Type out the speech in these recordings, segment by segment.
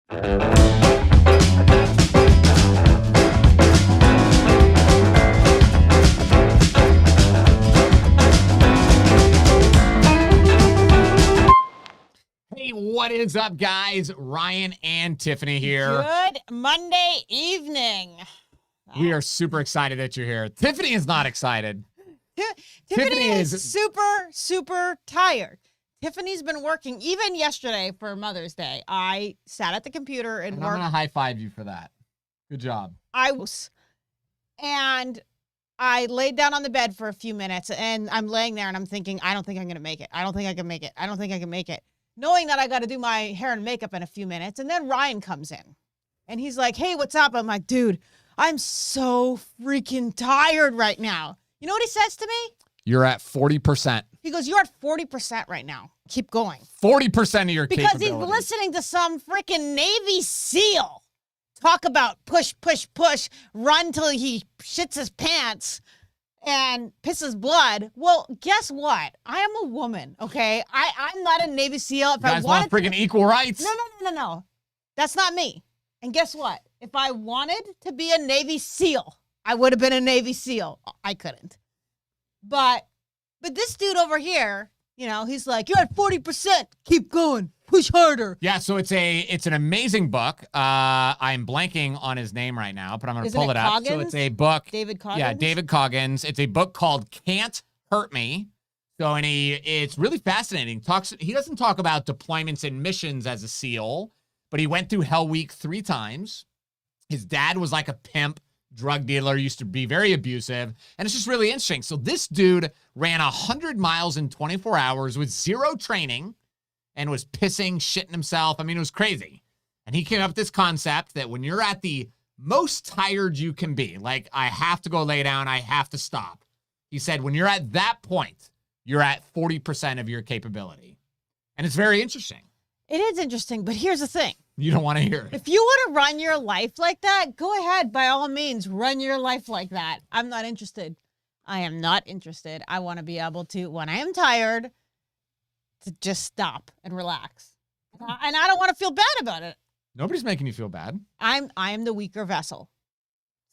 Hey, what is up, guys? Ryan and Tiffany here. Good Monday evening. We are super excited that you're here. Tiffany is not excited. Tiffany is super tired. Tiffany's been working even yesterday for Mother's Day. I sat at the computer and I'm worked. going to high five you for that. Good job. And I laid down on the bed for a few minutes, and I'm laying there and I'm thinking, I don't think I'm going to make it. I don't think I can make it. I don't think I can make it. Knowing that I got to do my hair and makeup in a few minutes. And then Ryan comes in and he's like, hey, what's up? I'm like, dude, I'm so freaking tired right now. You know what he says to me? You're at 40%. He goes, you're at 40% right now. Keep going. 40% of your because capability. He's listening to some freaking Navy SEAL talk about push, run till he shits his pants and pisses blood. Well, guess what? I am a woman, okay? I'm not a Navy SEAL. If you guys I want freaking equal rights? No. That's not me. And guess what? If I wanted to be a Navy SEAL, I would have been a Navy SEAL. I couldn't. But this dude over here, you know, he's like, you're at 40%. Keep going. Push harder. Yeah, so it's an amazing book. I'm blanking on his name right now, but I'm going to pull it up. So it's a book. David Coggins? Yeah, David Coggins. It's a book called Can't Hurt Me. So, and it's really fascinating. He doesn't talk about deployments and missions as a SEAL, but he went through Hell Week 3 times. His dad was like a pimp, drug dealer, used to be very abusive, and it's just really interesting. So this dude ran 100 miles in 24 hours with zero training and was pissing, shitting himself. I mean, it was crazy. And he came up with this concept that when you're at the most tired you can be, like I have to go lay down, I have to stop. He said, when you're at that point, you're at 40% of your capability. And it's very interesting. It is interesting, but here's the thing. You don't want to hear it. If you want to run your life like that, go ahead. By all means, run your life like that. I'm not interested. I am not interested. I want to be able to, when I am tired, to just stop and relax. And I don't want to feel bad about it. Nobody's making you feel bad. I am the weaker vessel.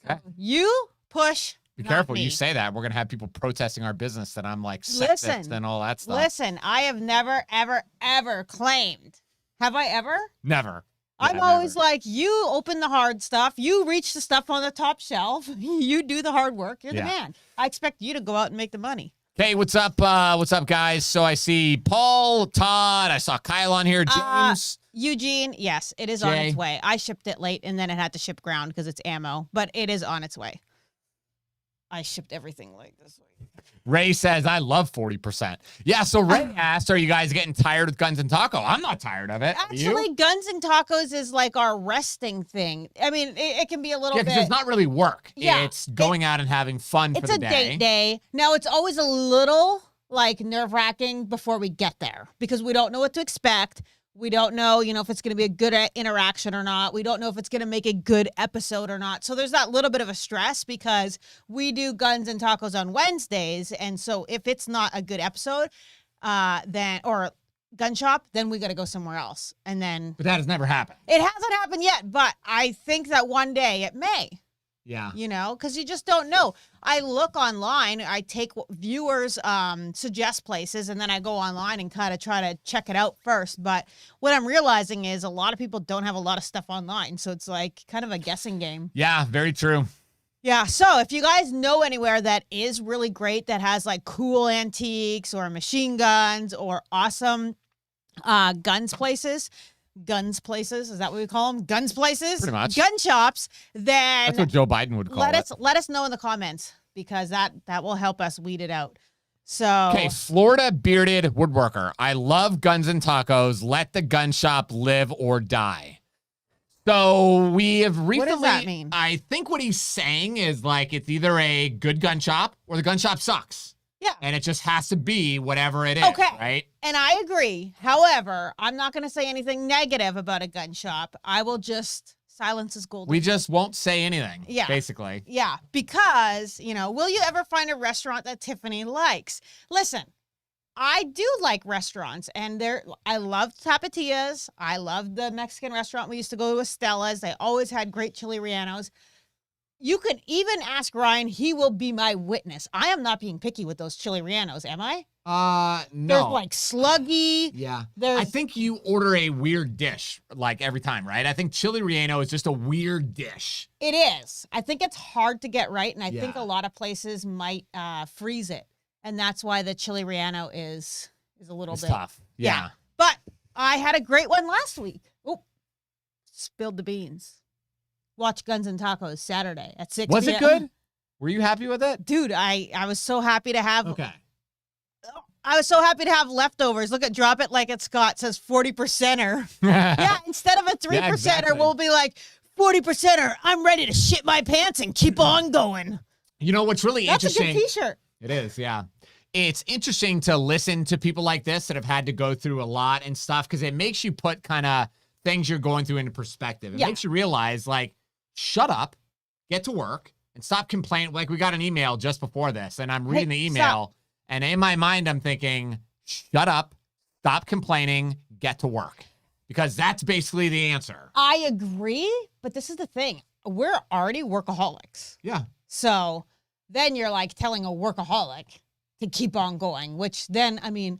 Okay. You push. Be careful. Me. You say that. We're going to have people protesting our business that I'm like sexist and all that stuff. Listen, I have never, ever claimed. Have I ever? Never. I'm always like, you open the hard stuff. You reach the stuff on the top shelf. You do the hard work. You're the man. I expect you to go out and make the money. Hey, what's up? What's up, guys? So I see Paul, Todd. I saw Kyle on here. James. Eugene. Yes, it is on its way. I shipped it late, and then it had to ship ground because it's ammo. But it is on its way. I shipped everything late this week. Ray says, I love 40%. Yeah, so Ray asked, are you guys getting tired with Guns and Taco? I'm not tired of it. Actually, Guns and Tacos is like our resting thing. I mean, it can be a little bit. Yeah, because it's not really work. Yeah, it's going out and having fun for the day. It's a date day. Now, it's always a little, like, nerve-wracking before we get there because we don't know what to expect. We don't know, if it's going to be a good interaction or not. We don't know if it's going to make a good episode or not. So there's that little bit of a stress because we do Guns and Tacos on Wednesdays. And so if it's not a good episode, or gun shop, then we got to go somewhere else. And then. But that has never happened. It hasn't happened yet, but I think that one day it may. Yeah. Because you just don't know. I look online. I take viewers suggest places, and then I go online and kind of try to check it out first. But what I'm realizing is a lot of people don't have a lot of stuff online. So it's like kind of a guessing game. Yeah, very true. Yeah. So if you guys know anywhere that is really great, that has like cool antiques or machine guns or awesome guns places, is that what we call them? Guns places? Pretty much. Gun shops, then that's what Joe Biden would call it. Let us know in the comments because that will help us weed it out. So okay, Florida bearded woodworker. I love Guns and Tacos. Let the gun shop live or die. So we have recently. What does that mean? I think what he's saying is like it's either a good gun shop or the gun shop sucks. Yeah. And it just has to be whatever it is, right? And I agree. However, I'm not going to say anything negative about a gun shop. I will just silence is golden. We just won't say anything, basically. Yeah, because, will you ever find a restaurant that Tiffany likes? Listen, I do like restaurants, and I love Tapatillas. I love the Mexican restaurant we used to go to, Estella's. They always had great chili rellenos. You could even ask Ryan; he will be my witness. I am not being picky with those chili rellenos, am I? No. They're like sluggy. Yeah. There's I think you order a weird dish like every time, right? I think chili relleno is just a weird dish. It is. I think it's hard to get right, and I think Yeah. a lot of places might freeze it, and that's why the chili relleno is a little It's bit tough. Yeah. But I had a great one last week. Oh, spilled the beans. Watch Guns and Tacos Saturday at 6 Was it p.m. good? Were you happy with it? Dude, I was so happy to have Okay. I was so happy to have leftovers. Look at Drop It Like It's Scott says 40%er. Yeah, instead of a 3%er, exactly. we'll be like 40%er. I'm ready to shit my pants and keep on going. You know what's really That's interesting? a good t-shirt. It is, yeah. It's interesting to listen to people like this that have had to go through a lot and stuff because it makes you put kind of things you're going through into perspective. It Yeah. makes you realize, like, shut up, get to work, and stop complaining. Like, we got an email just before this, and I'm reading the email, and in my mind, I'm thinking, shut up, stop complaining, get to work. Because that's basically the answer. I agree, but this is the thing. We're already workaholics. Yeah. So then you're like telling a workaholic to keep on going, which then, I mean,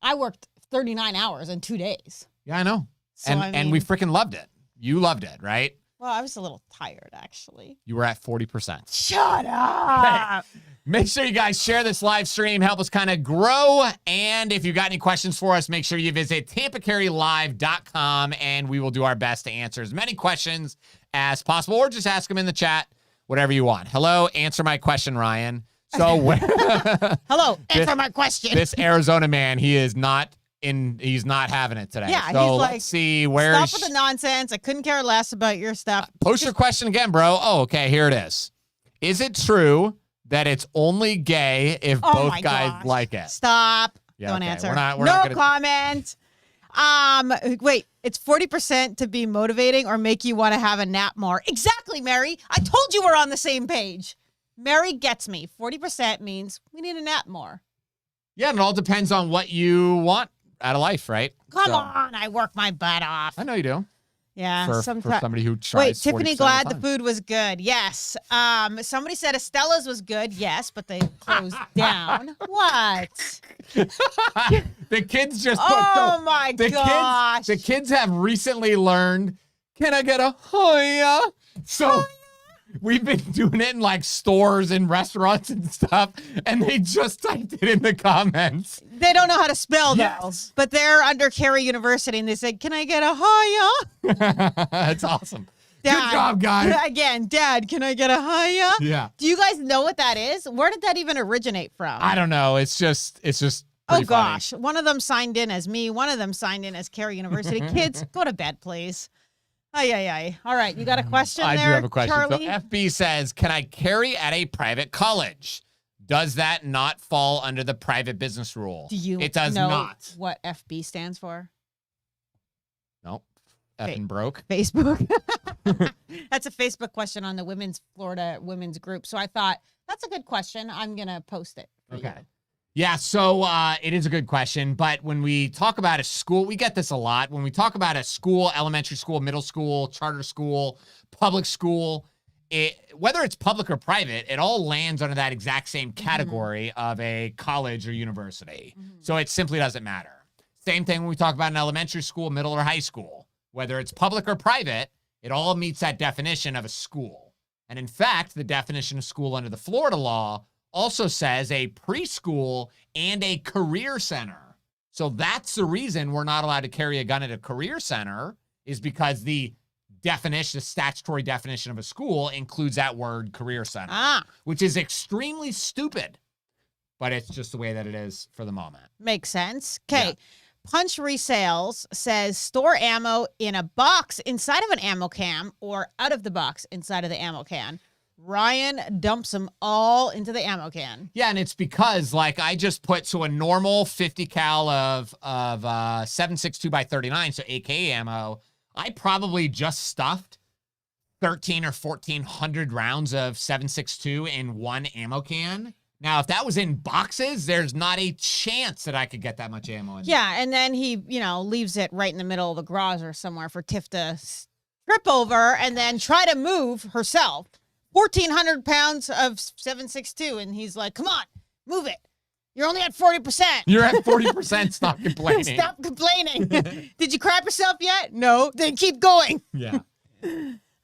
I worked 39 hours in 2 days. Yeah, I know. So, and we freaking loved it. You loved it, right? Well, I was a little tired, actually. You were at 40%. Shut up. Make sure you guys share this live stream. Help us kind of grow. And if you got any questions for us, make sure you visit tampacarrylive.com and we will do our best to answer as many questions as possible or just ask them in the chat, whatever you want. Hello, answer my question, Ryan. So Hello, answer my question. This Arizona man, he's not having it today. Yeah, so he's like, let's see where stop with the nonsense. I couldn't care less about your stuff. post your question again, bro. Oh, okay, here it is. Is it true that it's only gay if Oh both my guys gosh. like it? Stop. Yeah, Don't okay. answer. We're not no gonna- comment. Wait, it's 40% to be motivating or make you want to have a nap more. Exactly, Mary. I told you we're on the same page. Mary gets me. 40% means we need a nap more. Yeah, and it all depends on what you want out of life, right? Come So, on, I work my butt off. I know you do. Yeah, For somebody who tries. Wait, Tiffany 40% glad of the time. food was good. Yes. Somebody said Estella's was good. Yes, but they closed down. What? The kids just put Oh my gosh. The kids have recently learned, can I get a hoya? So we've been doing it in like stores and restaurants and stuff, and they just typed it in the comments. They don't know how to spell though. Yes. But they're under Carey University and they said, "Can I get a hoya?" That's awesome. Dad, Good job, guys. Again, Dad, can I get a hoya? Yeah. Do you guys know what that is? Where did that even originate from? I don't know. It's just Oh pretty funny. gosh. One of them signed in as me. One of them signed in as Carey University. Kids, go to bed, please. Ay. All right, you got a question I there, do have a question. Charlie? So FB says, can I carry at a private college? Does that not fall under the private business rule? Do you It does know not. what FB stands for? Nope. Effing broke. Facebook. That's a Facebook question on the Florida women's group. So I thought, that's a good question. I'm going to post it. for you. Okay. Yeah, so it is a good question, but when we talk about a school, we get this a lot. When we talk about a school, elementary school, middle school, charter school, public school, whether it's public or private, it all lands under that exact same category of a college or university. So it simply doesn't matter. Same thing when we talk about an elementary school, middle or high school. Whether it's public or private, it all meets that definition of a school. And in fact, the definition of school under the Florida law also says a preschool and a career center. So that's the reason we're not allowed to carry a gun at a career center, is because the definition, the statutory definition of a school includes that word career center, which is extremely stupid, but it's just the way that it is for the moment. Makes sense. Okay. Yeah. Punch Resales says store ammo in a box inside of an ammo can or out of the box inside of the ammo can. Ryan dumps them all into the ammo can. Yeah, and it's because, like, I just put, so a normal 50 cal of 7.62 by 39, so AK ammo, I probably just stuffed 13 or 1,400 rounds of 7.62 in one ammo can. Now, if that was in boxes, there's not a chance that I could get that much ammo in. Yeah, and then he, leaves it right in the middle of the garage or somewhere for Tiff to trip over and then try to move herself. 1,400 pounds of 7.62, and he's like, come on, move it. You're only at 40%. You're at 40%. Stop complaining. Stop complaining. Did you crap yourself yet? No. Then keep going. Yeah.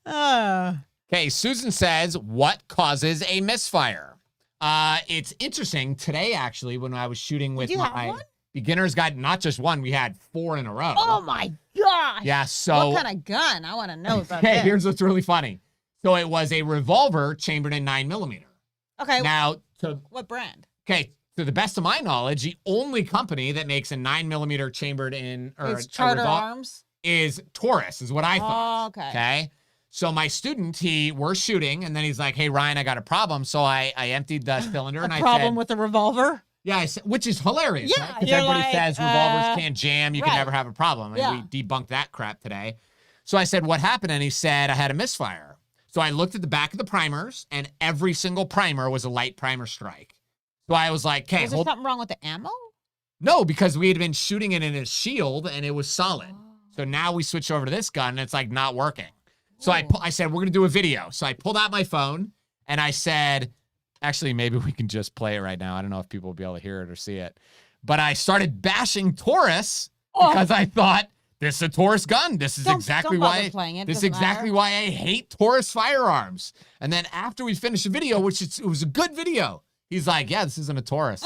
Uh, Okay, Susan says, what causes a misfire? It's interesting. Today, actually, when I was shooting with you have my one? beginner's guide, not just one, we had 4 in a row. oh, my gosh. Yeah, so... What kind of gun? I want to know about Okay, this. here's what's really funny. So it was a revolver chambered in 9mm. Okay, Now, what brand? to the best of my knowledge, the only company that makes a 9mm chambered in It's Charter Arms? is Taurus, is what I thought. Oh, okay. Okay. So my student, we're shooting, and then he's like, hey, Ryan, I got a problem. So I emptied the cylinder, and I Problem said, with the revolver? yeah, I said, which is hilarious, Yeah, right? Because you're everybody like, says revolvers can't jam, you right. can never have a problem. And Yeah. we debunked that crap today. So I said, what happened? And he said, I had a misfire. So I looked at the back of the primers, and every single primer was a light primer strike. So I was like, okay, Was there something wrong with the ammo? No, because we had been shooting it in a shield, and it was solid. Oh. So now we switch over to this gun, and it's like not working. So I said, we're going to do a video. So I pulled out my phone, and I said, actually, maybe we can just play it right now. I don't know if people will be able to hear it or see it. But I started bashing Taurus because I thought, this is a Taurus gun. This is exactly why I hate Taurus firearms. And then after we finished the video, which it was a good video, he's like, yeah, this isn't a Taurus.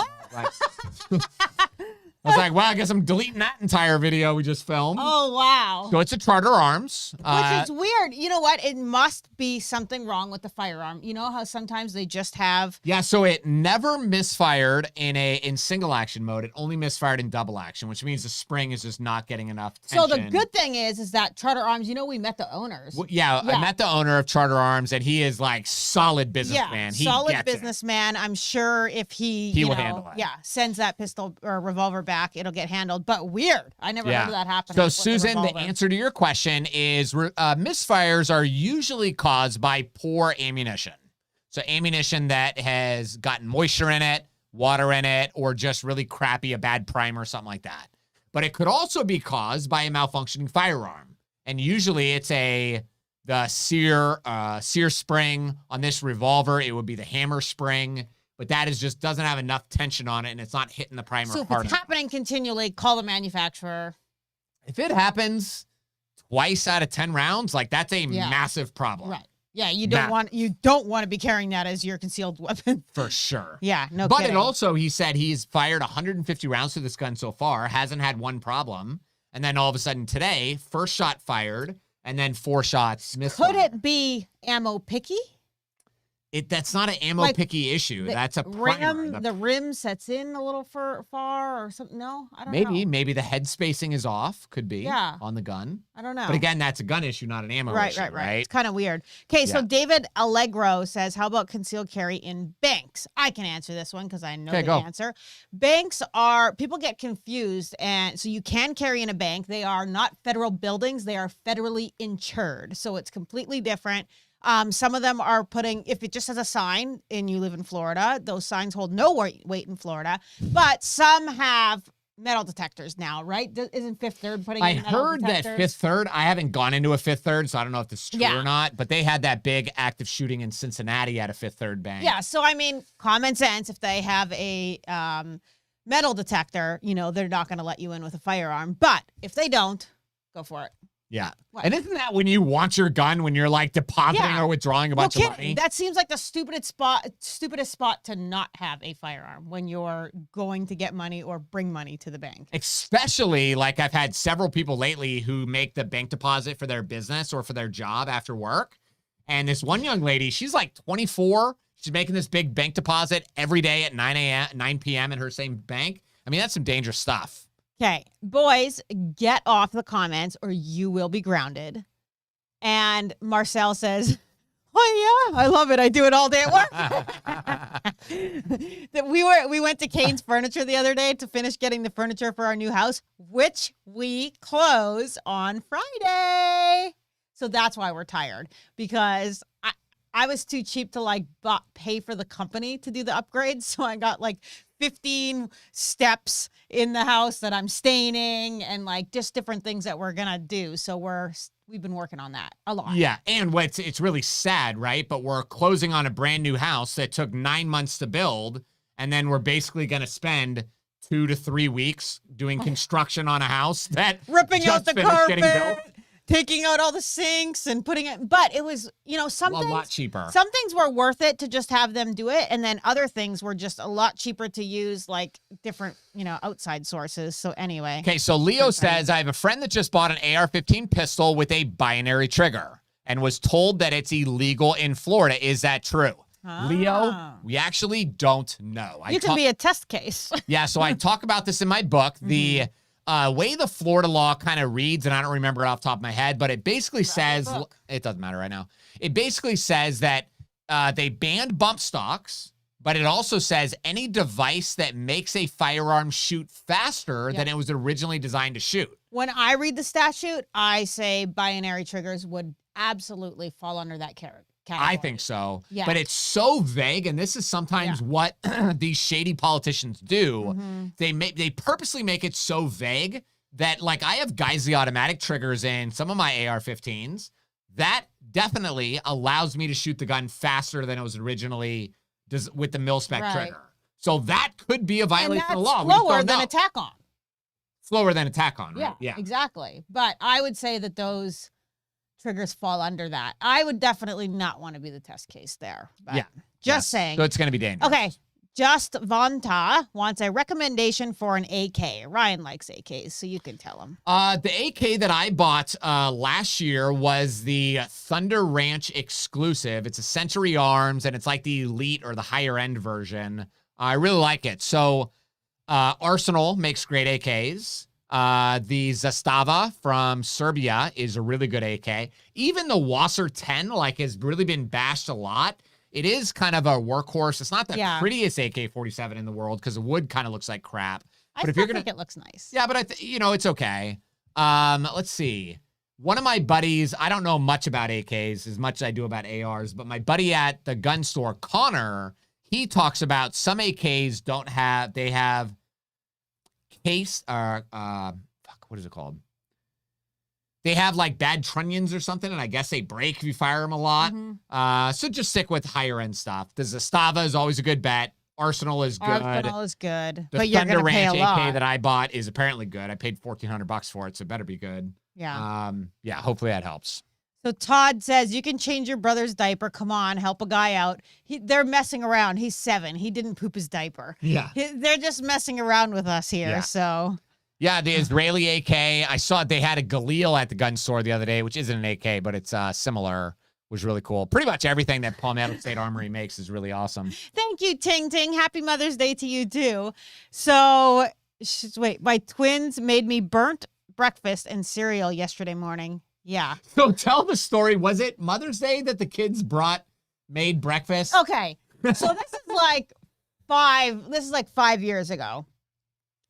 I was like, well, I guess I'm deleting that entire video we just filmed. Oh, wow. So it's a Charter Arms. Which is weird. You know what? It must be something wrong with the firearm. You know how sometimes they just have... Yeah, so it never misfired in single action mode. It only misfired in double action, which means the spring is just not getting enough tension. So the good thing is that Charter Arms, we met the owners. Well, yeah, I met the owner of Charter Arms, and he is like solid businessman. He solid gets businessman. I'm sure if he will handle it. Yeah, sends that pistol or revolver back, it'll get handled. But weird. I never heard of that happening. So, Susan, the answer to your question is misfires are usually caused by poor ammunition. So ammunition that has gotten moisture in it, water in it, or just really crappy, a bad primer, something like that. But it could also be caused by a malfunctioning firearm. And usually it's the sear spring on this revolver. It would be the hammer spring. But that just doesn't have enough tension on it, and it's not hitting the primer hard enough. So if it's happening continually, call the manufacturer. If it happens twice out of 10 rounds, like that's a massive problem. Right. Yeah, you don't want to be carrying that as your concealed weapon. For sure. Yeah, no But kidding. it also, he said he's fired 150 rounds to this gun so far, hasn't had one problem. And then all of a sudden today, first shot fired, and then 4 shots missed. Could it be ammo picky? That's not an ammo picky issue. That's a primer. The rim sets in a little far or something. No, I don't know. Maybe the head spacing is off. Could be on the gun. I don't know. But again, that's a gun issue, not an ammo issue. Right. It's kind of weird. Okay, so David Allegro says, how about concealed carry in banks? I can answer this one because I know the answer. Banks people get confused, and so you can carry in a bank. They are not federal buildings. They are federally insured. So it's completely different. Some of them are if it just has a sign and you live in Florida, those signs hold no weight in Florida, but some have metal detectors now, right? Isn't Fifth Third putting in metal detectors? I heard that Fifth Third, I haven't gone into a Fifth Third, so I don't know if this is true or not, but they had that big active shooting in Cincinnati at a Fifth Third bank. Yeah, so I mean, common sense, if they have a metal detector, they're not going to let you in with a firearm, but if they don't, go for it. Yeah. What? And isn't that when you want your gun, when you're like depositing or withdrawing a bunch of money? That seems like the stupidest spot to not have a firearm when you're going to get money or bring money to the bank. Especially like I've had several people lately who make the bank deposit for their business or for their job after work. And this one young lady, she's like 24. She's making this big bank deposit every day at 9 p.m. in her same bank. I mean, that's some dangerous stuff. Okay, boys, get off the comments or you will be grounded. And Marcel says, oh, yeah, I love it. I do it all day at work. We went to Kane's Furniture the other day to finish getting the furniture for our new house, which we close on Friday. So that's why we're tired, because I was too cheap to like pay for the company to do the upgrades. So I got like 15 steps in the house that I'm staining and like just different things that we're going to do. So we've been working on that a lot. Yeah. And it's really sad, right? But we're closing on a brand new house that took 9 months to build. And then we're basically going to spend 2 to 3 weeks doing construction on a house that ripping out the carpet, built. taking out all the sinks and putting it. But it was, some things, a lot cheaper. Some things were worth it to just have them do it. And then other things were just a lot cheaper to use like different, outside sources. So anyway. Okay. So Leo says, I have a friend that just bought an AR-15 pistol with a binary trigger and was told that it's illegal in Florida. Is that true? Leo, we actually don't know. You can be a test case. Yeah, so I talk about this in my book. The way the Florida law kind of reads, and I don't remember it off the top of my head, but it basically says, it doesn't matter right now. It basically says that they banned bump stocks, but it also says any device that makes a firearm shoot faster than it was originally designed to shoot. When I read the statute, I say binary triggers would absolutely fall under that category. I think so. Yeah. But it's so vague, and this is sometimes what these shady politicians do. They purposely make it so vague that, like, I have Geissele automatic triggers in some of my AR-15s. That definitely allows me to shoot the gun faster than it was originally with the mil-spec trigger. So that could be a violation of the law. Slower than a tack-on. Slower than a tack-on, right? Yeah, exactly. But I would say that those triggers fall under that. I would definitely not want to be the test case there. But just saying. So it's going to be dangerous. Okay. Just Vonta wants a recommendation for an AK. Ryan likes AKs, so you can tell him. The AK that I bought last year was the Thunder Ranch exclusive. It's a Century Arms, and it's like the elite or the higher end version. I really like it. So Arsenal makes great AKs. The Zastava from Serbia is a really good AK. Even the Wasser 10 has really been bashed a lot. It is kind of a workhorse. It's not the prettiest AK-47 in the world because the wood kind of looks like crap. But if you're gonna, think it looks nice. Yeah, but it's okay. Let's see. One of my buddies, I don't know much about AKs as much as I do about ARs, but my buddy at the gun store, Connor, he talks about some AKs they have case or what is it called? They have like bad trunnions or something, and I guess they break if you fire them a lot. So just stick with higher end stuff. The Zastava is always a good bet. Arsenal is good. Arsenal is good. The but you're Thunder gonna pay Ranch a lot. AK that I bought is apparently good. I paid $1,400 for it, so it better be good. Yeah. Hopefully that helps. So Todd says, you can change your brother's diaper. Come on, help a guy out. They're messing around. He's 7. He didn't poop his diaper. Yeah. They're just messing around with us here. So. Yeah, the Israeli AK. I saw they had a Galil at the gun store the other day, which isn't an AK, but it's similar. Was really cool. Pretty much everything that Palmetto State Armory makes is really awesome. Thank you, Ting Ting. Happy Mother's Day to you, too. So, wait, my twins made me burnt breakfast and cereal yesterday morning. Yeah. So tell the story. Was it Mother's Day that the kids made breakfast? Okay. So this is like 5 years ago.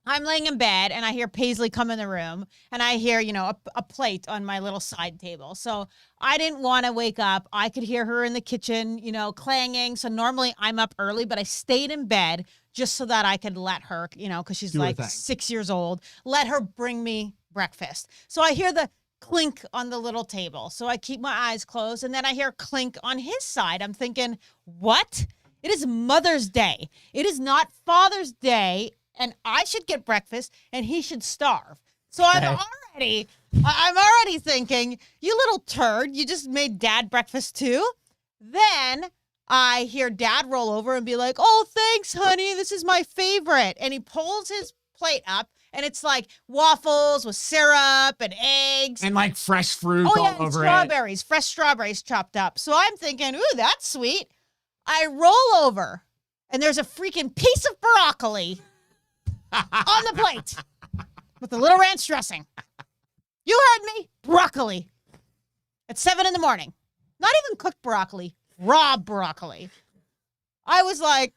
I'm laying in bed and I hear Paisley come in the room and I hear, a plate on my little side table. So I didn't want to wake up. I could hear her in the kitchen, clanging. So normally I'm up early, but I stayed in bed just so that I could let her, because she's like 6 years old, let her bring me breakfast. So I hear the clink on the little table. So I keep my eyes closed and then I hear clink on his side. I'm thinking, what? It is Mother's Day. It is not Father's Day. And I should get breakfast and he should starve. So I'm already thinking, you little turd, you just made Dad breakfast too? Then I hear Dad roll over and be like, oh, thanks, honey. This is my favorite. And he pulls his plate up and it's like waffles with syrup and eggs. And like fresh fruit all over strawberries, fresh strawberries chopped up. So I'm thinking, ooh, that's sweet. I roll over and there's a freaking piece of broccoli on the plate with a little ranch dressing. You heard me. Broccoli. At 7 a.m. Not even cooked broccoli. Raw broccoli. I was like,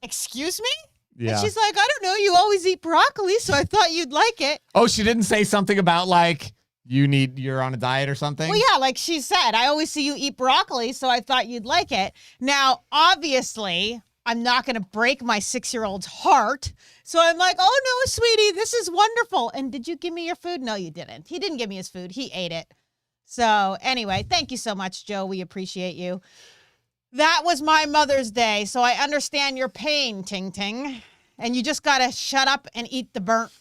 excuse me? Yeah. And she's like, I don't know. You always eat broccoli, so I thought you'd like it. Oh, she didn't say something about You're on a diet or something? Well, yeah, like she said, I always see you eat broccoli, so I thought you'd like it. Now, obviously, I'm not going to break my 6-year-old's heart. So I'm like, oh, no, sweetie, this is wonderful. And did you give me your food? No, you didn't. He didn't give me his food. He ate it. So anyway, thank you so much, Joe. We appreciate you. That was my Mother's Day, so I understand your pain, Ting Ting. And you just got to shut up and eat the burnt.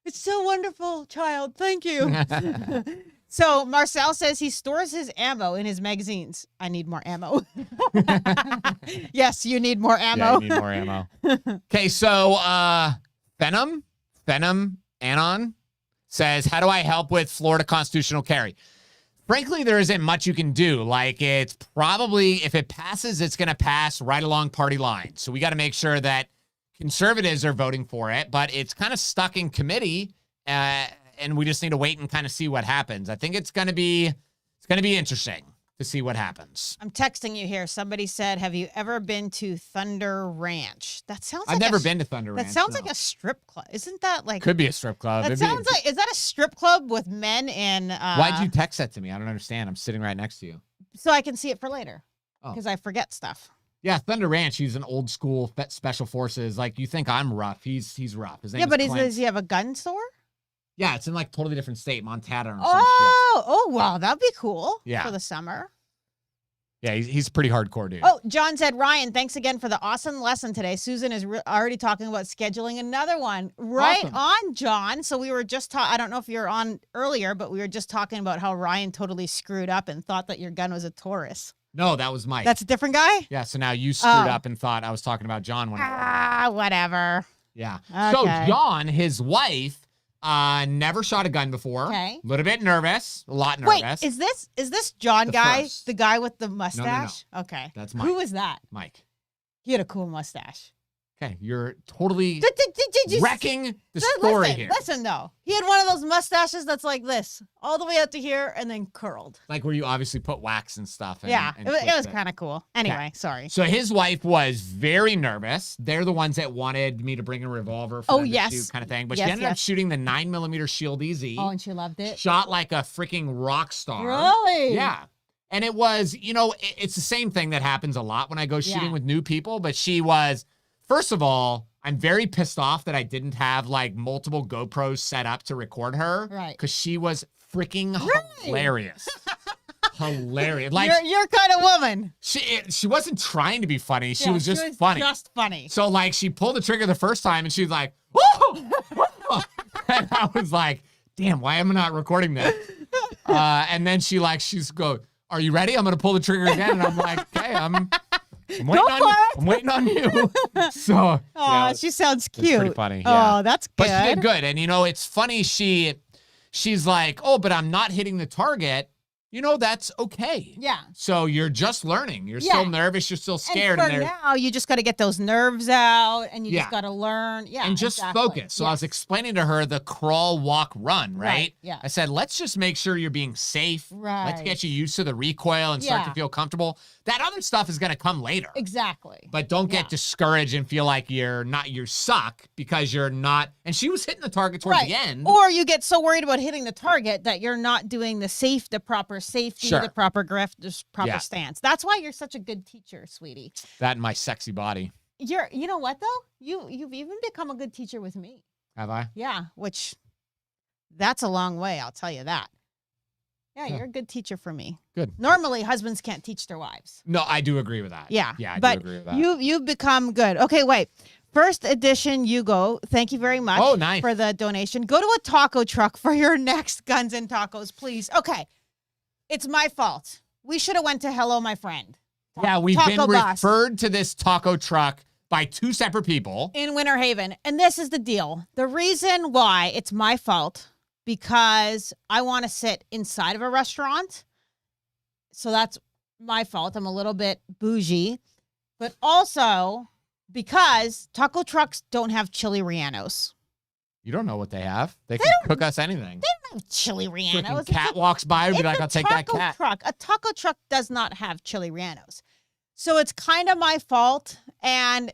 It's so wonderful, child. Thank you. So Marcel says he stores his ammo in his magazines. I need more ammo. Yes, you need more ammo. Yeah, you need more ammo. Okay, so Venom Anon says, how do I help with Florida constitutional carry? Frankly, there isn't much you can do. Like, it's probably, if it passes, it's going to pass right along party lines. So we got to make sure that conservatives are voting for it, but it's kind of stuck in committee, and we just need to wait and kind of see what happens. I think it's going to be interesting to see what happens. I'm texting you here. Somebody said, have you ever been to Thunder Ranch? That sounds like I've never been to Thunder Ranch. That sounds like a strip club. Isn't that like... Could be a strip club. That sounds like... Is that a strip club with men in... Why'd you text that to me? I don't understand. I'm sitting right next to you. So I can see it for later. Oh. Because I forget stuff. Yeah, Thunder Ranch. He's an old school special forces. Like, you think I'm rough. He's rough. His name yeah, but is does he have a gun store? Yeah, it's in like totally different state, Montana or some shit. Oh, wow. That'd be cool for the summer. Yeah, he's a pretty hardcore dude. Oh, John said, Ryan, thanks again for the awesome lesson today. Susan is already talking about scheduling another one. Right on, John. So we were just I don't know if you were on earlier, but we were just talking about how Ryan totally screwed up and thought that your gun was a Taurus. No, that was Mike. That's a different guy? Yeah, so now you screwed up and thought I was talking about John. Whatever. Yeah. Okay. So John, his wife, never shot a gun before. Okay. A little bit nervous. A lot nervous. Wait, is this John guy? First. The guy with the mustache? No. Okay. That's Mike. Who was that? Mike. He had a cool mustache. Okay, you're totally Did wrecking the story here. Listen, though. He had one of those mustaches that's like this, all the way out to here and then curled. Like where you obviously put wax and stuff. And, yeah, and it was kind of cool. Anyway, sorry. So his wife was very nervous. They're the ones that wanted me to bring a revolver for them to shoot kind of thing. But she ended up shooting the 9mm Shield EZ. Oh, and she loved it? Shot like a freaking rock star. Really? Yeah. And it was, it's the same thing that happens a lot when I go shooting with new people. But she was, first of all, I'm very pissed off that I didn't have like multiple GoPros set up to record her. Right. Because she was freaking hilarious. Hilarious. Like you're kind of woman. She wasn't trying to be funny. She was just funny. Just funny. So like she pulled the trigger the first time and she was like, whoa! And I was like, damn, why am I not recording this? And then she's go, are you ready? I'm gonna pull the trigger again. And I'm like, okay, I'm waiting on you. So she sounds cute. Pretty funny. Yeah. Oh, that's good. But she did good. And it's funny, she's like, oh, but I'm not hitting the target. That's okay. Yeah. So you're just learning. You're still nervous. You're still scared. And for now, you just got to get those nerves out and you just got to learn. Yeah. And just focus. So I was explaining to her the crawl, walk, run, right? Yeah. I said, let's just make sure you're being safe. Right. Let's get you used to the recoil and start to feel comfortable. That other stuff is going to come later. Exactly. But don't get discouraged and feel like you suck because you're not. And she was hitting the target towards the end. Or you get so worried about hitting the target that you're not doing the proper safety, the proper grip, the proper stance. That's why you're such a good teacher, sweetie. That and my sexy body. You know what though? You've even become a good teacher with me. Have I? Yeah, which that's a long way, I'll tell you that. Yeah, you're a good teacher for me. Good. Normally, husbands can't teach their wives. No, I do agree with that. Yeah. Yeah, I do agree with that. You've become good. Okay, wait. First edition, Hugo, thank you very much for the donation. Go to a taco truck for your next Guns and Tacos, please. Okay. It's my fault. We should have went to Hello, My Friend. Yeah, we've been referred to this taco truck by 2 separate people. In Winter Haven. And this is the deal. The reason why it's my fault, because I want to sit inside of a restaurant. So that's my fault. I'm a little bit bougie. But also because taco trucks don't have chili rellenos. You don't know what they have. They can cook us anything. They don't have chili rellenos. Freaking cat walks by and be like, I'll take that cat. A taco truck does not have chili rellenos. So it's kind of my fault. And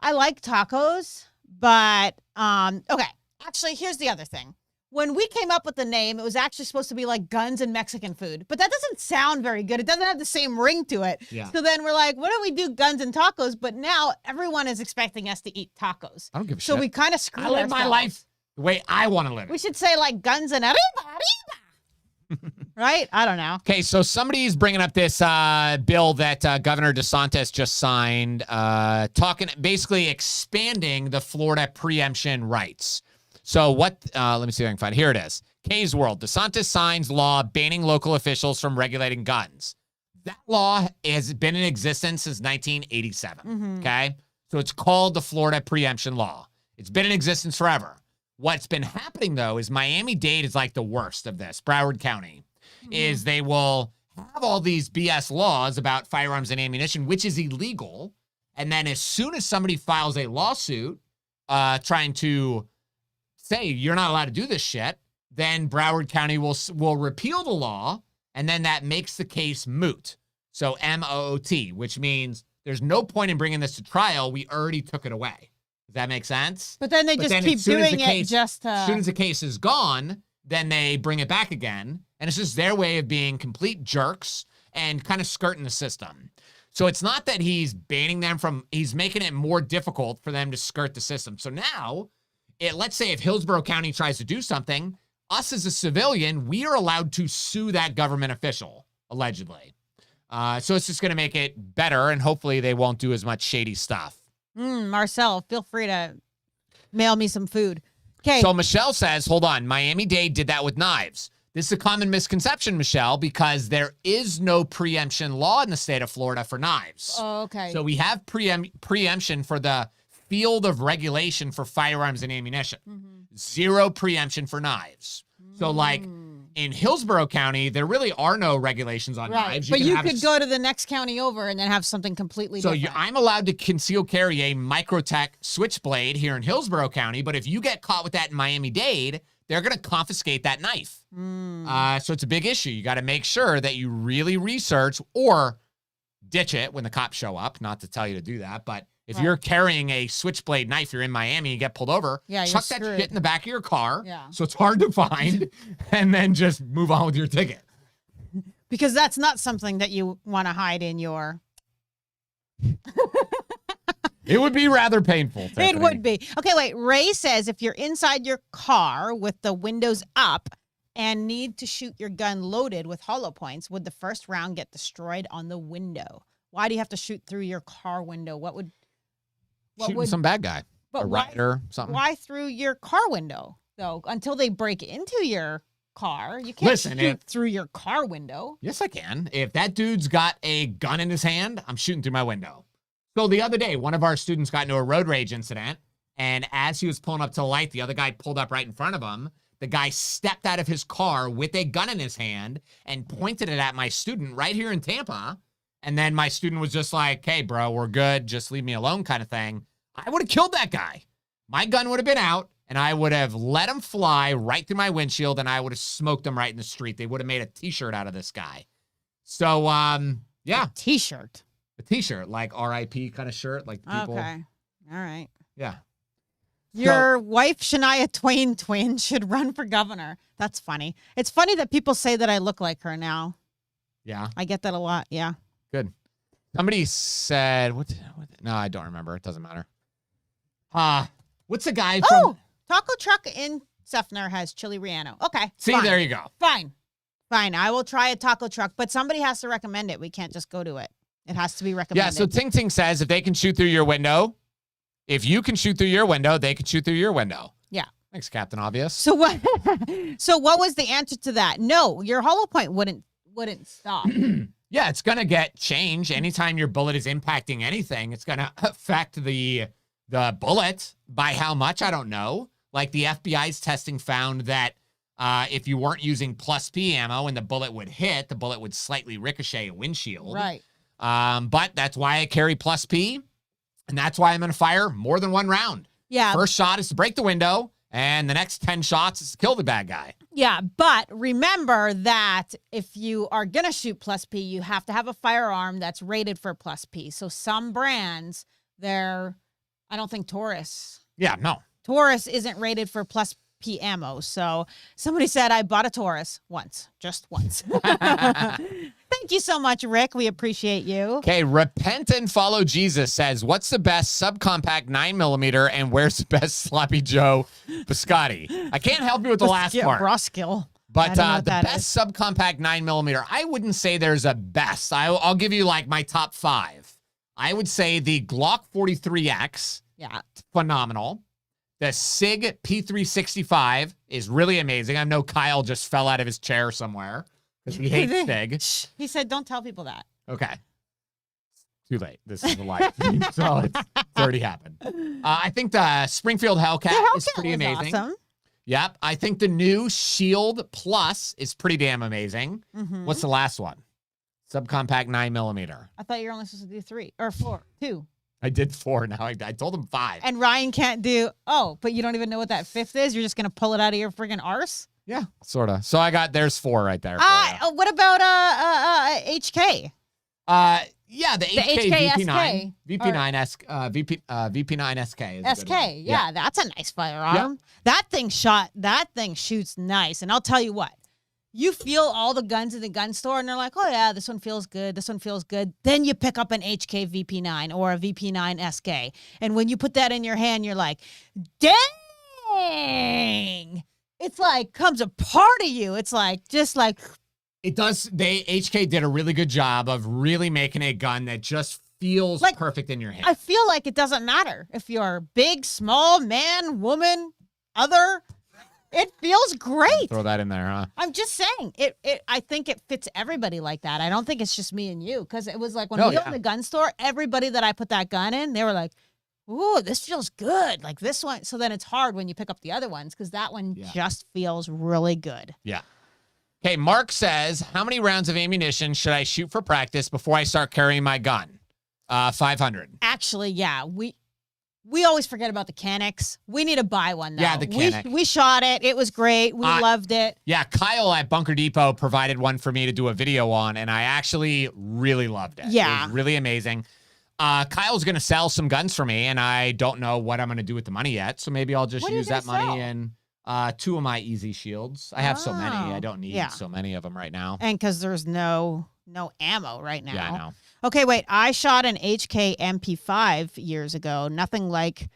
I like tacos, but okay. Actually, here's the other thing. when we came up with the name, it was actually supposed to be like guns and Mexican food, but that doesn't sound very good. It doesn't have the same ring to it. Yeah. So then we're like, why don't we do guns and tacos? But now everyone is expecting us to eat tacos. I don't give a So shit. we kind of screwed I live my ourselves. life the way I want to live it. We should say like guns and arriba. Right? I don't know. Okay, so somebody's bringing up this bill that Governor DeSantis just signed, basically expanding the Florida preemption rights. So what, let me see if I can find it. Here it is. K's World. DeSantis signs law banning local officials from regulating guns. That law has been in existence since 1987, okay? So it's called the Florida Preemption Law. It's been in existence forever. What's been happening, though, is Miami-Dade is like the worst of this. Broward County is they will have all these BS laws about firearms and ammunition, which is illegal. And then as soon as somebody files a lawsuit trying to say you're not allowed to do this shit, then Broward County will repeal the law, and then that makes the case moot. So M-O-O-T, which means there's no point in bringing this to trial. We already took it away. Does that make sense? But then they just keep doing it just to... As soon as the case is gone, then they bring it back again. And it's just their way of being complete jerks and kind of skirting the system. So it's not that he's banning them from... He's making it more difficult for them to skirt the system. So now, let's say if Hillsborough County tries to do something, us as a civilian, we are allowed to sue that government official, allegedly. So it's just going to make it better, and hopefully they won't do as much shady stuff. Marcel, feel free to mail me some food. Okay. So Michelle says, hold on, Miami-Dade did that with knives. This is a common misconception, Michelle, because there is no preemption law in the state of Florida for knives. Oh, okay. So we have preemption for the field of regulation for firearms and ammunition. Zero preemption for knives. So like in Hillsborough County, there really are no regulations on knives. But you could go to the next county over and then have something completely different. So I'm allowed to conceal carry a Microtech switchblade here in Hillsborough County, but if you get caught with that in Miami-Dade, they're going to confiscate that knife. So it's a big issue. You got to make sure that you really research or ditch it when the cops show up. Not to tell you to do that, but if you're carrying a switchblade knife, you're in Miami, you get pulled over, chuck that shit in the back of your car so it's hard to find, and then just move on with your ticket. Because that's not something that you want to hide in your... It would be rather painful, Tiffany. It would be. Okay, wait. Ray says if you're inside your car with the windows up and need to shoot your gun loaded with hollow points, would the first round get destroyed on the window? Why do you have to shoot through your car window? Shooting some bad guy, a rider, something. Why through your car window, though? Until they break into your car, you can't shoot through your car window. Yes, I can. If that dude's got a gun in his hand, I'm shooting through my window. So the other day, one of our students got into a road rage incident, and as he was pulling up to the light, the other guy pulled up right in front of him. The guy stepped out of his car with a gun in his hand and pointed it at my student right here in Tampa. And then my student was just like, hey, bro, we're good. Just leave me alone kind of thing. I would have killed that guy. My gun would have been out, and I would have let him fly right through my windshield, and I would have smoked him right in the street. They would have made a T-shirt out of this guy. So, yeah. A T-shirt. A T-shirt, like R.I.P. kind of shirt, like people. Okay. All right. Yeah. Your wife, Shania Twain should run for governor. That's funny. It's funny that people say that I look like her now. Yeah. I get that a lot. Yeah. Good. Somebody said, no, I don't remember. It doesn't matter. What's the guy from... Oh, Taco Truck in Seffner has chili relleno. Okay. See, fine. there you go. Fine. I will try a taco truck, but somebody has to recommend it. We can't just go to it. It has to be recommended. Yeah, so Ting Ting says if they can shoot through your window, if you can shoot through your window, they can shoot through your window. Yeah. Thanks, Captain Obvious. So what was the answer to that? No, your hollow point wouldn't stop. Yeah, it's going to get changed. Anytime your bullet is impacting anything, it's going to affect the bullet. By how much, I don't know. Like the FBI's testing found that if you weren't using plus P ammo and the bullet would hit, the bullet would slightly ricochet a windshield. Right. But that's why I carry plus P, and that's why I'm going to fire more than one round. Yeah. First shot is to break the window, and the next 10 shots is to kill the bad guy. Yeah, but remember that if you are going to shoot plus P, you have to have a firearm that's rated for plus P. So some brands, I don't think Taurus. Yeah, no. Taurus isn't rated for plus P ammo. So somebody said I bought a Taurus once, just once. Thank you so much, Rick. We appreciate you. Okay, Repent and Follow Jesus says, what's the best subcompact 9mm and where's the best Sloppy Joe biscotti? I can't help you with the last part. Roskill. But the best subcompact 9mm, I wouldn't say there's a best. I'll give you like my top 5. I would say the Glock 43X, yeah, phenomenal. The SIG P365 is really amazing. I know Kyle just fell out of his chair somewhere because he hates SIG. He said, don't tell people that. Okay. Too late. This is the live feed, so it's already happened. I think the Springfield Hellcat is pretty amazing. Awesome. Yep. I think the new Shield Plus is pretty damn amazing. Mm-hmm. What's the last one? Subcompact 9mm. I thought you were only supposed to do 3 or 4, 2. I did 4 now. I told him 5. And Ryan can't do, but you don't even know what that 5th is? You're just going to pull it out of your friggin' arse? Yeah, sort of. So there's 4 right there. What about HK? Yeah, the HK VP9. VP9 SK is SK, yeah, that's a nice firearm. Yeah. That thing shoots nice. And I'll tell you what, you feel all the guns in the gun store and they're like, oh yeah, this one feels good. This one feels good. Then you pick up an HK VP9 or a VP9 SK. And when you put that in your hand, you're like, dang. It's like comes a part of you. It's like, just like. It does. HK did a really good job of really making a gun that just feels like, perfect in your hand. I feel like it doesn't matter if you're big, small, man, woman, other. It feels great. Throw that in there, huh? I'm just saying. I think it fits everybody like that. I don't think it's just me and you. Because it was like when we opened the gun store, everybody that I put that gun in, they were like, ooh, this feels good. Like this one. So then it's hard when you pick up the other ones because that one just feels really good. Yeah. Okay, Mark says, how many rounds of ammunition should I shoot for practice before I start carrying my gun? 500. Actually, yeah. We always forget about the Canucks. We need to buy one, though. Yeah, the Canuck. We shot it. It was great. We loved it. Yeah, Kyle at Bunker Depot provided one for me to do a video on, and I actually really loved it. Yeah. It was really amazing. Kyle's going to sell some guns for me, and I don't know what I'm going to do with the money yet, so maybe I'll just use that money and 2 of my easy shields. I have so many. I don't need so many of them right now. And because there's no ammo right now. Yeah, I know. Okay, wait. I shot an HK MP5 years ago. Nothing like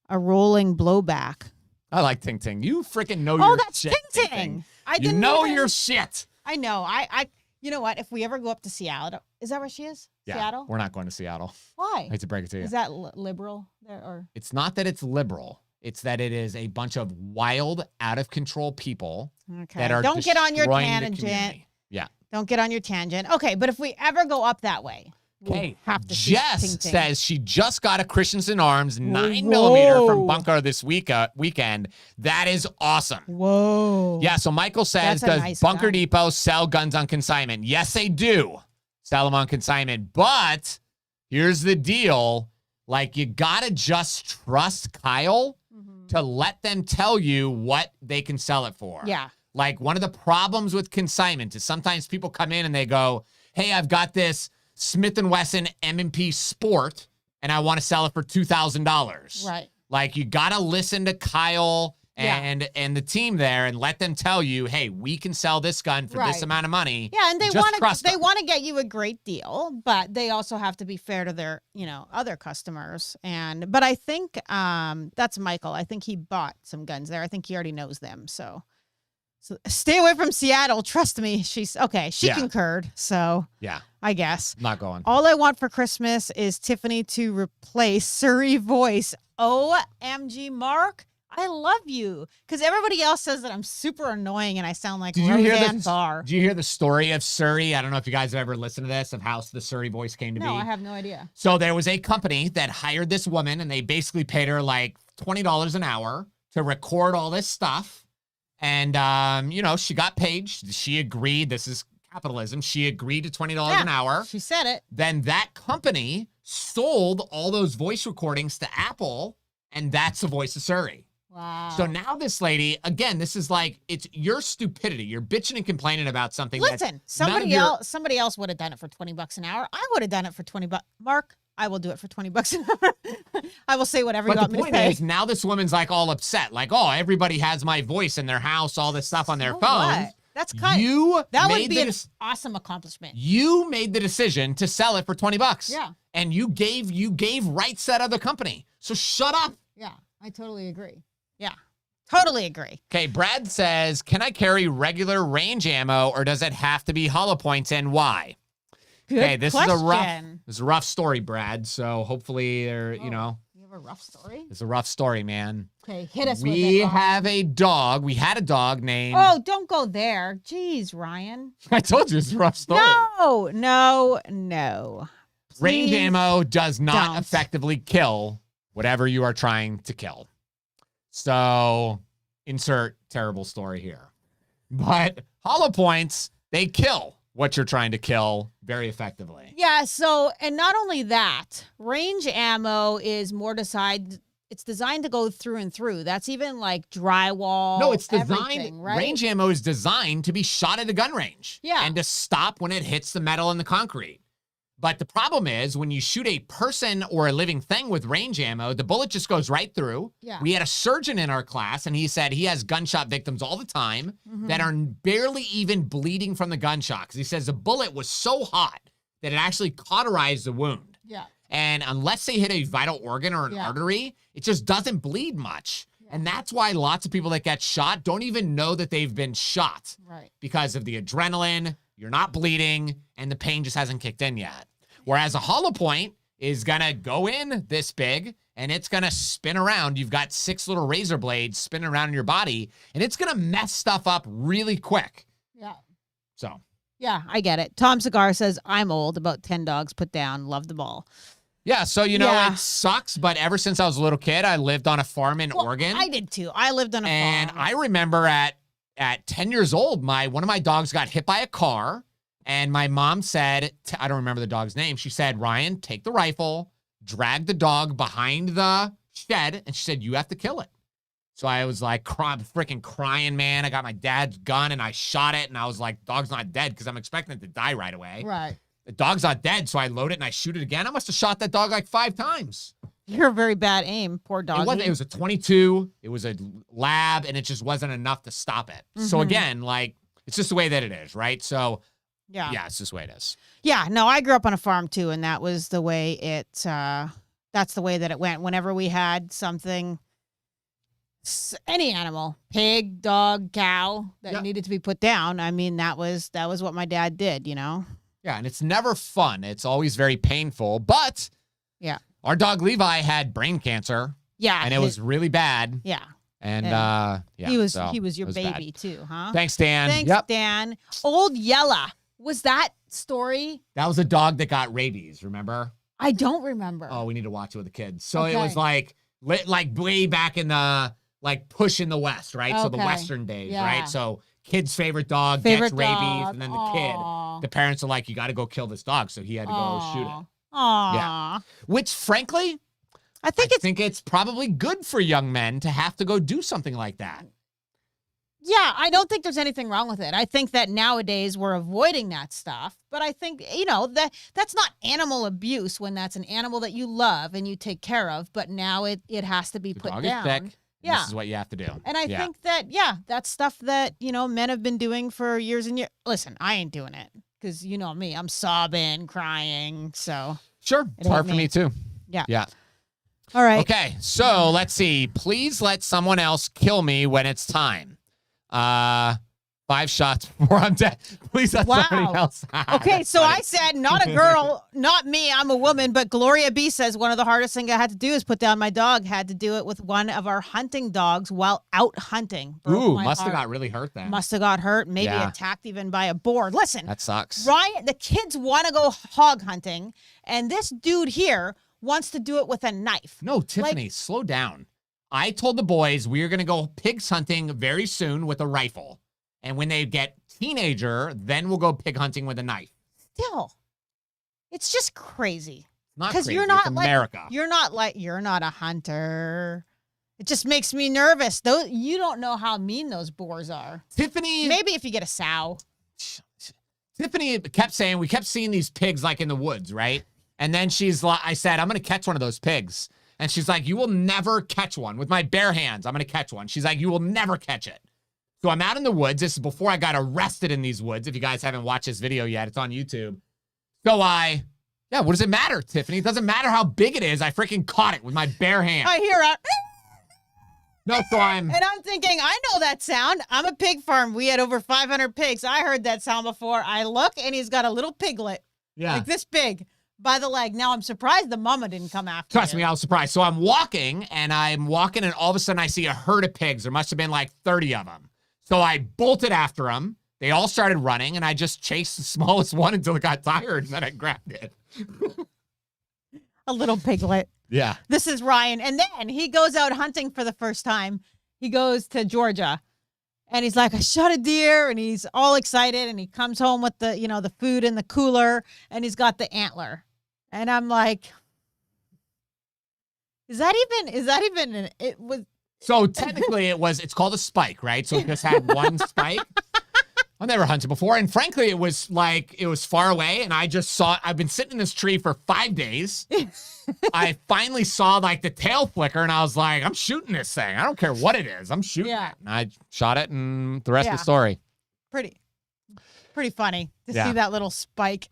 a rolling blowback. I like Ting Ting. You freaking know your shit. Oh, that's Ting Ting. You know your shit. I know. I. You know what? If we ever go up to Seattle, is that where she is? Yeah, Seattle? We're not going to Seattle. Why? I hate to break it to you. Is that liberal there or? It's not that it's liberal. It's that it is a bunch of wild, out of control people that are Don't get on your tangent. Yeah. Don't get on your tangent. Okay, but if we ever go up that way, okay. Have to Jess says she just got a Christensen Arms 9mm from Bunker this weekend. That is awesome. Whoa. Yeah, so Michael says, does Bunker Depot sell guns on consignment? Yes, they do sell them on consignment. But here's the deal. Like, you got to just trust Kyle to let them tell you what they can sell it for. Yeah. Like, one of the problems with consignment is sometimes people come in and they go, hey, I've got this Smith & Wesson M&P Sport, and I want to sell it for $2,000. Right. Like, you got to listen to Kyle and the team there and let them tell you, hey, we can sell this gun for this amount of money. Yeah, and they want to get you a great deal, but they also have to be fair to their, other customers. But I think that's Michael. I think he bought some guns there. I think he already knows them. So stay away from Seattle. Trust me. She concurred. So yeah, I guess. Not going. All I want for Christmas is Tiffany to replace Surrey voice. OMG, Mark. I love you. Because everybody else says that I'm super annoying and I sound like Roseanne Barr. Did you hear the story of Surrey? I don't know if you guys have ever listened to this, of how the Surrey voice came to be. No, I have no idea. So there was a company that hired this woman and they basically paid her like $20 an hour to record all this stuff. And, she got paid. She agreed. This is capitalism. She agreed to $20 an hour. She said it. Then that company sold all those voice recordings to Apple, and that's the voice of Surrey. Wow. So now this lady, again, this is like, it's your stupidity. You're bitching and complaining about something. Listen, somebody else would have done it for $20 an hour. I would have done it for $20. Mark, I will do it for $20 an hour. I will say whatever you But want the me to point say. is, now this woman's like all upset. Like, oh, everybody has my voice in their house, all this stuff on their So phones. what? That's kind. That would be an awesome accomplishment. You made the decision to sell it for $20. Yeah. And you gave rights to that other company. So shut up. Yeah, I totally agree. Yeah, totally agree. Okay, Brad says, can I carry regular range ammo or does it have to be hollow points and why? Good Okay, this question. is a rough story, Brad. So hopefully you know. You have a rough story? It's a rough story, man. Okay, hit us with it. We had a dog named... Oh, don't go there. Jeez, Ryan. I told you it's a rough story. No. Range Please ammo does not don't. effectively kill whatever you are trying to kill. So, insert terrible story here. But hollow points, they kill what you're trying to kill very effectively. Yeah, so, and not only that, range ammo is it's designed to go through and through. That's even like drywall. No, it's everything, designed, right? range ammo is designed to be shot at a gun range. Yeah. And to stop when it hits the metal and the concrete. But the problem is when you shoot a person or a living thing with range ammo, the bullet just goes right through. Yeah. We had a surgeon in our class, and he said he has gunshot victims all the time that are barely even bleeding from the gunshot. Because he says the bullet was so hot that it actually cauterized the wound. Yeah. And unless they hit a vital organ or an artery, it just doesn't bleed much. And that's why lots of people that get shot don't even know that they've been shot. Right. Because of the adrenaline, you're not bleeding, and the pain just hasn't kicked in yet. Whereas a hollow point is going to go in this big, and it's going to spin around. You've got 6 little razor blades spinning around in your body, and it's going to mess stuff up really quick. Yeah. So. Yeah, I get it. Tom Cigar says, I'm old, about 10 dogs put down, love them all. Yeah, so, it sucks, but ever since I was a little kid, I lived on a farm in Oregon. I did too. I lived on a farm. And I remember at 10 years old, one of my dogs got hit by a car, and my mom said, I don't remember the dog's name, she said, Ryan, take the rifle, drag the dog behind the shed, and she said, you have to kill it. So I was like freaking crying, man. I got my dad's gun, and I shot it, and I was like, dog's not dead, because I'm expecting it to die right away. Right. The dog's not dead, so I load it and I shoot it again. I must have shot that dog like 5 times. You're a very bad aim, poor dog. It was a 22. It was a lab, and it just wasn't enough to stop it. So again, it's just the way that it is, right? So yeah, it's just the way it is. Yeah, no, I grew up on a farm too, and that was the way that's the way that it went. Whenever we had something, any animal, pig, dog, cow, that needed to be put down, I mean, that was what my dad did, Yeah, and it's never fun. It's always very painful, but our dog Levi had brain cancer. Yeah. And it was really bad. Yeah. And he was your baby too, huh? Thanks, Dan. Thanks, Dan. Old Yella. Was that story? That was a dog that got rabies, remember? I don't remember. Oh, we need to watch it with the kids. So it was like way back in the push in the West, right? So the Western days, right? So kid's favorite dog gets rabies, and then the parents are like, you got to go kill this dog. So he had to go shoot it. Aww. Yeah. Which, frankly, I think it's probably good for young men to have to go do something like that. Yeah, I don't think there's anything wrong with it. I think that nowadays we're avoiding that stuff. But I think, that's not animal abuse when that's an animal that you love and you take care of. But now it has to be put down. The dog is sick. Yeah. This is what you have to do. And I think that, that's stuff that, men have been doing for years and years. Listen, I ain't doing it because you know me. I'm sobbing, crying. So. Sure. It's hard for me too. Yeah. Yeah. All right. Okay. So let's see. Please let someone else kill me when it's time. 5 shots before I'm dead. Please let somebody else. Okay, so I said, not a girl, not me, I'm a woman, but Gloria B says one of the hardest things I had to do is put down my dog. Had to do it with one of our hunting dogs while out hunting. Ooh, must have got really hurt then. Must have got hurt, maybe attacked even by a boar. Listen. That sucks. Ryan, the kids want to go hog hunting, and this dude here wants to do it with a knife. No, Tiffany, slow down. I told the boys we are going to go pigs hunting very soon with a rifle. And when they get teenager, then we'll go pig hunting with a knife. Still, it's just crazy. Not crazy. You're not it's America. You're not a hunter. It just makes me nervous. You don't know how mean those boars are. Tiffany. Maybe if you get a sow. Tiffany kept saying, we kept seeing these pigs like in the woods, right? And then she's like, I said, I'm going to catch one of those pigs. And she's like, you will never catch one. With my bare hands, I'm going to catch one. She's like, you will never catch it. So I'm out in the woods. This is before I got arrested in these woods. If you guys haven't watched this video yet, it's on YouTube. So yeah, what does it matter, Tiffany? It doesn't matter how big it is. I freaking caught it with my bare hands. I hear it. No, so And I'm thinking, I know that sound. I'm a pig farm. We had over 500 pigs. I heard that sound before. I look, and he's got a little piglet. Yeah. Like this big by the leg. Now, I'm surprised the mama didn't come after Trust me, I was surprised. So I'm walking, and all of a sudden I see a herd of pigs. There must have been like 30 of them. So I bolted after them. They all started running, and I just chased the smallest one until it got tired, and then I grabbed it. A little piglet. Yeah. This is Ryan. And then he goes out hunting for the first time. He goes to Georgia. And he's like, I shot a deer. And he's all excited. And he comes home with the, the food in the cooler. And he's got the antler. And I'm like, is that even, it was. So technically it's called a spike, right? So it just had one spike. I've never hunted before. And frankly, it was far away. And I just I've been sitting in this tree for 5 days. I finally saw like the tail flicker and I was like, I'm shooting this thing. I don't care what it is. I'm shooting it. And I shot it and the rest of the story. Pretty funny to see that little spike.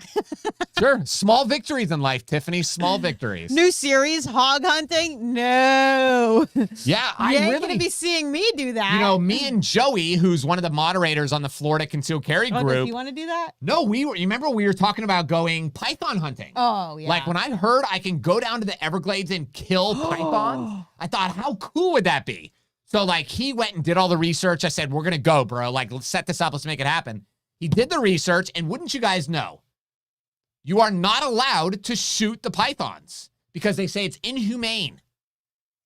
Sure. Small victories in life, Tiffany. Small victories. New series, hog hunting? No. Yeah, You ain't going to be seeing me do that. Me and Joey, who's one of the moderators on the Florida Concealed Carry group. Does he want to do that? No, you remember we were talking about going python hunting. Oh, yeah. Like when I heard I can go down to the Everglades and kill pythons, I thought, how cool would that be? So like he went and did all the research. I said, we're going to go, bro. Like, let's set this up. Let's make it happen. He did the research, and wouldn't you guys know, you are not allowed to shoot the pythons because they say it's inhumane.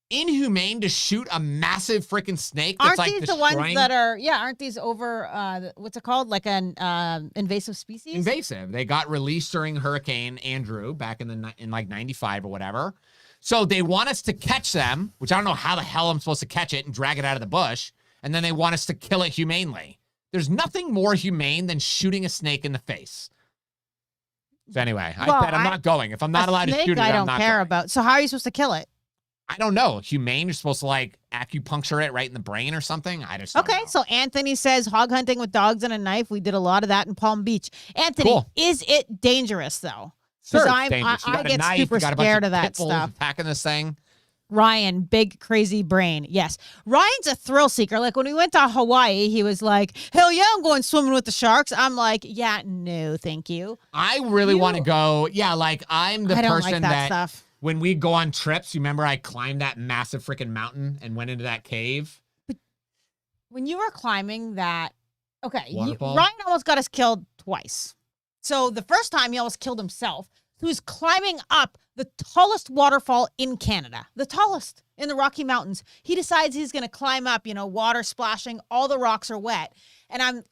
Inhumane to shoot a massive freaking snake that's aren't these the ones that are, aren't these over, what's it called? Like an invasive species? Invasive. They got released during Hurricane Andrew back in like 95 or whatever. So they want us to catch them, which I don't know how the hell I'm supposed to catch it and drag it out of the bush, and then they want us to kill it humanely. There's nothing more humane than shooting a snake in the face. So anyway, I said I'm not going. If I'm not allowed to shoot it, I'm not care going. about. So how are you supposed to kill it? I don't know. Humane, you're supposed to like acupuncture it right in the brain or something. I just don't know. So Anthony says hog hunting with dogs and a knife. We did a lot of that in Palm Beach. Anthony, is it dangerous though? Sure, I get super scared of that stuff. Attacking this thing. Ryan, big crazy brain. Yes. Ryan's a thrill seeker. Like when we went to Hawaii, he was like, hell yeah, I'm going swimming with the sharks. I'm like, yeah, no, thank you. I really want to go. Yeah, like I'm the person like that stuff. When we go on trips, you remember I climbed that massive freaking mountain and went into that cave? But when you were climbing that, Ryan almost got us killed twice. So the first time he almost killed himself. He was climbing up the tallest waterfall in Canada, the tallest in the Rocky Mountains. He decides he's going to climb up, water splashing, all the rocks are wet. And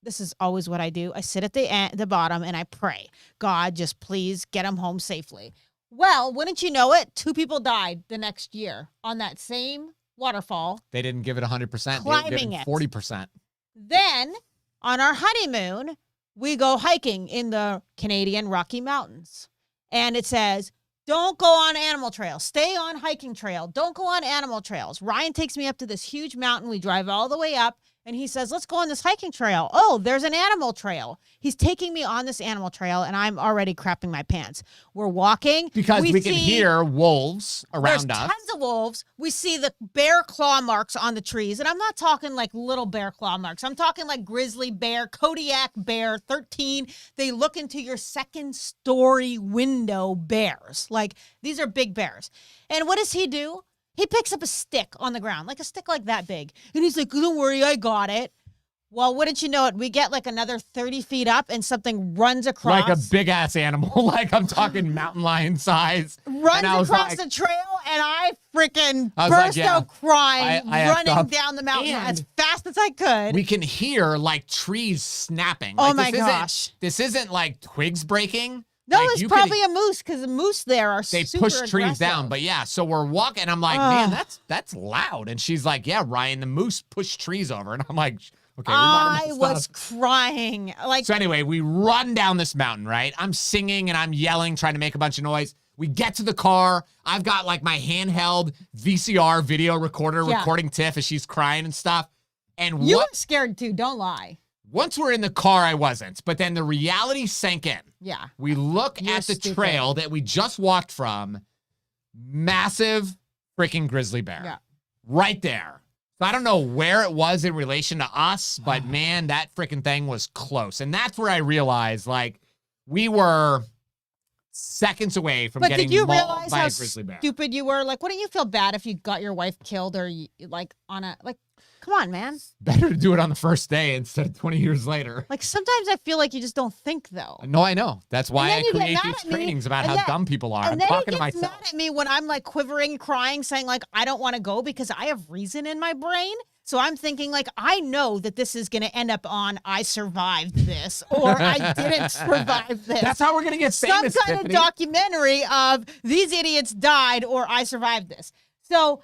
this is always what I do. I sit at the bottom and I pray, God, just please get him home safely. Well, wouldn't you know it? 2 people died the next year on that same waterfall. They didn't give it 100%. Climbing they gave it 40%. Then on our honeymoon, we go hiking in the Canadian Rocky Mountains. And it says, don't go on animal trails. Stay on hiking trail. Don't go on animal trails. Ryan takes me up to this huge mountain. We drive all the way up. And he says, let's go on this hiking trail. Oh, there's an animal trail. He's taking me on this animal trail, and I'm already crapping my pants. We're walking. Because we can hear wolves around us. There's tons of wolves. We see the bear claw marks on the trees. And I'm not talking like little bear claw marks. I'm talking like grizzly bear, Kodiak bear, 13. They look into your second-story window bears. Like, these are big bears. And what does he do? He picks up a stick on the ground, like a stick like that big. And he's like, don't worry, I got it. Well, wouldn't you know it? We get like another 30 feet up and something runs across. Like a big-ass animal. Like I'm talking mountain lion size. Runs across the trail, and I freaking burst out crying, running down the mountain as fast as I could. We can hear like trees snapping. Oh, my gosh. This isn't like twigs breaking. No, it's probably a moose because the moose there are super They push trees aggressive. down. But yeah, so we're walking. I'm like, man, that's loud. And she's like, yeah, Ryan, the moose pushed trees over. And I'm like, Okay, we might I have was crying. Like, So anyway, we run down this mountain, right? I'm singing and I'm yelling, trying to make a bunch of noise. We get to the car. I've got like my handheld VCR video recorder recording Tiff as she's crying and stuff. And you were scared too, don't lie. Once we're in the car, I wasn't. But then the reality sank in. Yeah. We look at the trail that we just walked from. Massive freaking grizzly bear. Yeah. Right there. So I don't know where it was in relation to us, but man, that freaking thing was close. And that's where I realized, like, we were seconds away from getting mauled by a grizzly bear. Stupid you were? Like, wouldn't you feel bad if you got your wife killed or like on a like? Come on, man. Better to do it on the first day instead of 20 years later. Like, sometimes I feel like you just don't think, though. No, I know. That's why I create these trainings about how dumb people are. I'm talking to myself. And then he gets mad at me when I'm like quivering, crying, saying like, I don't want to go because I have reason in my brain. So I'm thinking like, I know that this is going to end up on I survived this or I didn't survive this. That's how we're going to get famous, Some kind of documentary of these idiots died or I survived this. So...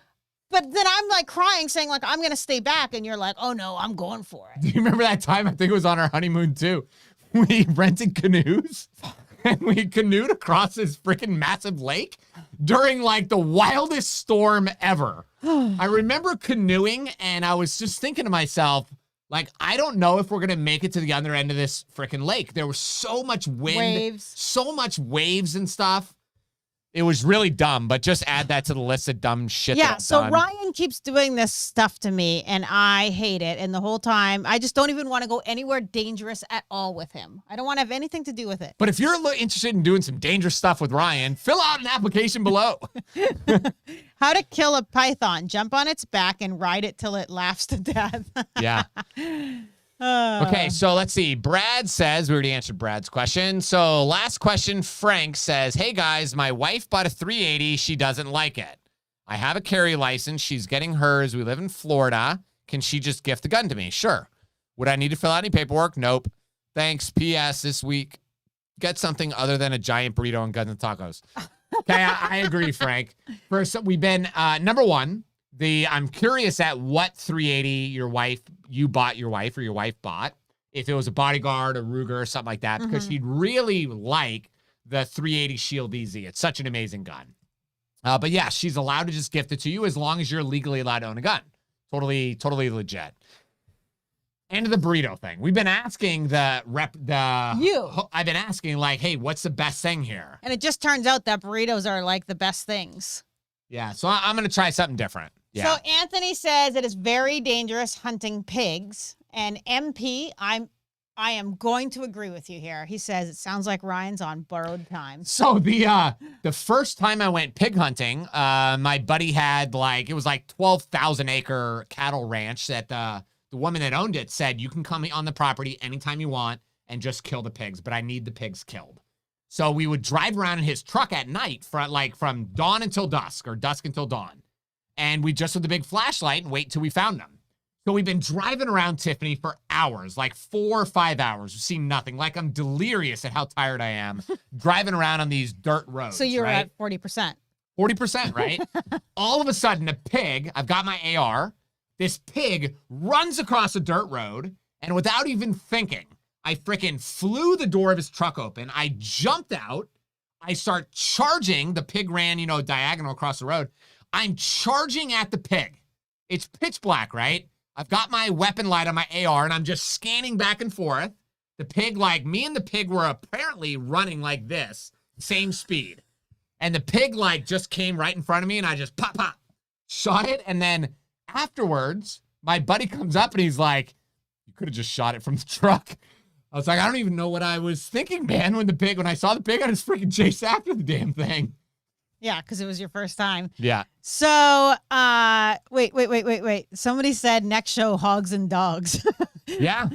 But then I'm like crying, saying like, I'm going to stay back. And you're like, oh no, I'm going for it. Do you remember that time? I think it was on our honeymoon too. We rented canoes and we canoed across this freaking massive lake during like the wildest storm ever. I remember canoeing and I was just thinking to myself, like, I don't know if we're going to make it to the other end of this freaking lake. There was so much wind, so much waves and stuff. It was really dumb, but just add that to the list of dumb shit. Yeah, so Ryan keeps doing this stuff to me, and I hate it. And the whole time, I just don't even want to go anywhere dangerous at all with him. I don't want to have anything to do with it. But if you're interested in doing some dangerous stuff with Ryan, fill out an application below. How to kill a python. Jump on its back and ride it till it laughs to death. Yeah. Okay, so let's see. Brad says, we already answered Brad's question. So last question, Frank says, hey guys, my wife bought a 380. She doesn't like it. I have a carry license. She's getting hers. We live in Florida. Can she just gift the gun to me? Sure. Would I need to fill out any paperwork? Nope. Thanks. P.S. This week, get something other than a giant burrito and guns and tacos. Okay, I agree, Frank. First, we've been, number one, I'm curious at what 380 your wife bought, if it was a Bodyguard, a Ruger, or something like that, because she'd really like the 380 Shield EZ. It's such an amazing gun. But yeah, she's allowed to just gift it to you as long as you're legally allowed to own a gun. Totally legit. And the burrito thing. We've been asking I've been asking like, hey, what's the best thing here? And it just turns out that burritos are like the best things. Yeah, so I'm going to try something different. Yeah. So Anthony says it is very dangerous hunting pigs. And MP, I am going to agree with you here. He says it sounds like Ryan's on borrowed time. So the first time I went pig hunting, my buddy had it was 12,000 acre cattle ranch that the woman that owned it said, you can come on the property anytime you want and just kill the pigs, but I need the pigs killed. So we would drive around in his truck at night from dawn until dusk or dusk until dawn. And we just with a big flashlight and wait till we found them. So we've been driving around Tiffany for hours, 4 or 5 hours. We've seen nothing. I'm delirious at how tired I am driving around on these dirt roads. So you're at 40%. 40%, right? All of a sudden, a pig, I've got my AR, this pig runs across a dirt road, and without even thinking, I freaking flew the door of his truck open. I jumped out. I start charging. The pig ran, diagonal across the road. I'm charging at the pig. It's pitch black, right? I've got my weapon light on my AR, and I'm just scanning back and forth. The pig, me and the pig were apparently running like this, same speed. And the pig, just came right in front of me, and I just pop, shot it. And then afterwards, my buddy comes up, and he's like, you could have just shot it from the truck. I was like, I don't even know what I was thinking, man, when I saw the pig, I just freaking chased after the damn thing. Yeah, because it was your first time. Yeah. So, wait. Somebody said next show, hogs and dogs. Yeah.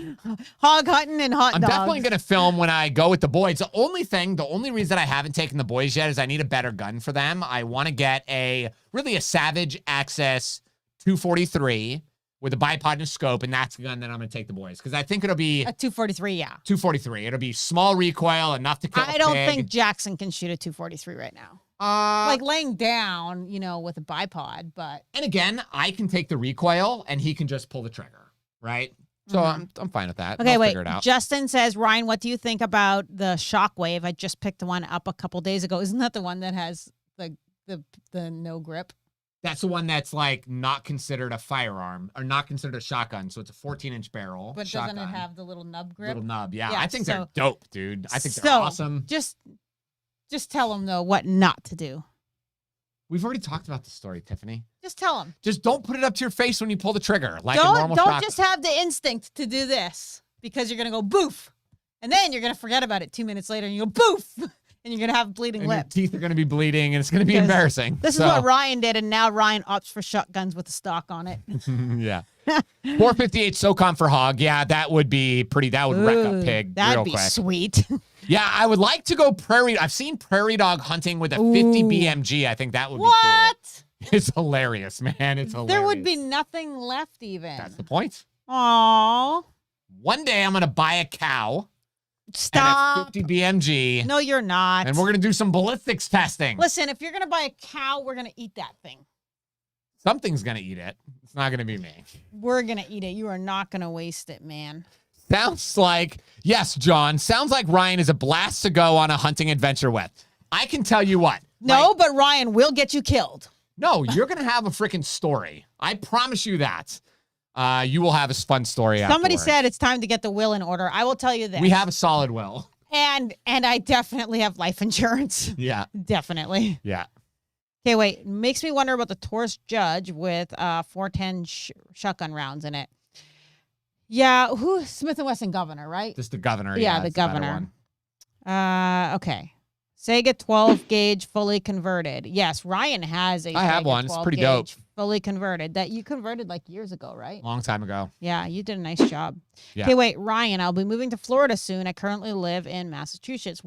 Hog hunting and hot dogs. I'm definitely going to film when I go with the boys. The only reason I haven't taken the boys yet is I need a better gun for them. I want to get a Savage Access 243 with a bipod and a scope, and that's the gun that I'm going to take the boys. Because I think it'll be... A 243, yeah. 243. It'll be small recoil, enough to kill a pig. I don't think Jackson can shoot a 243 right now. Laying down, with a bipod, but... And again, I can take the recoil, and he can just pull the trigger, right? So I'm fine with that. Okay, I'll wait. figure it out. Justin says, Ryan, what do you think about the Shockwave? I just picked one up a couple days ago. Isn't that the one that has the no grip? That's the one that's like not considered a firearm or not considered a shotgun. So it's a 14-inch barrel. But shotgun. doesn't it have the little nub grip? Little nub, yeah. Yeah, I think so- they're dope, dude. I think they're awesome. Just tell them, though, what not to do. We've already talked about this story, Tiffany. Just tell them. Just don't put it up to your face when you pull the trigger, like a normal Don't shotgun. just have the instinct to do this because you're going to go boof. And then you're going to forget about it 2 minutes later and you go boof. And you're going to have bleeding And your lips. teeth are going to be bleeding, and it's going to be Because embarrassing. This is what Ryan did, and now Ryan opts for shotguns with the stock on it. Yeah. 458 SOCOM for hog. Yeah, that would be pretty. That would wreck a pig That'd real be quick. sweet. Yeah, I would like to go prairie. I've seen prairie dog hunting with a 50 BMG. I think that would be What? cool. It's hilarious, man. It's hilarious. There would be nothing left even. That's the point. Aww. One day I'm going to buy a cow Stop. and a 50 BMG, No, you're not. and we're going to do some ballistics testing. Listen, if you're going to buy a cow, we're going to eat that thing. Something's going to eat it. It's not going to be me. We're going to eat it. You are not going to waste it, man. Sounds like, yes, John, sounds like Ryan is a blast to go on a hunting adventure with. I can tell you what. No, but Ryan will get you killed. No, you're going to have a freaking story. I promise you that. You will have a fun story Somebody afterward. said it's time to get the will in order. I will tell you this. We have a solid will. And I definitely have life insurance. Yeah. Definitely. Yeah. Okay, wait. Makes me wonder about the Taurus Judge with 410 shotgun rounds in it. Yeah, who? Smith & Wesson governor, right? Just the governor. Yeah, the it's a better governor. one. Okay. Sega 12 gauge fully converted. Yes, Ryan has a I have Sega one. It's 12 pretty gauge fully converted that you converted like years ago, right? Long time ago. Yeah, you did a nice job. Yeah. Okay, wait, Ryan, I'll be moving to Florida soon. I currently live in Massachusetts,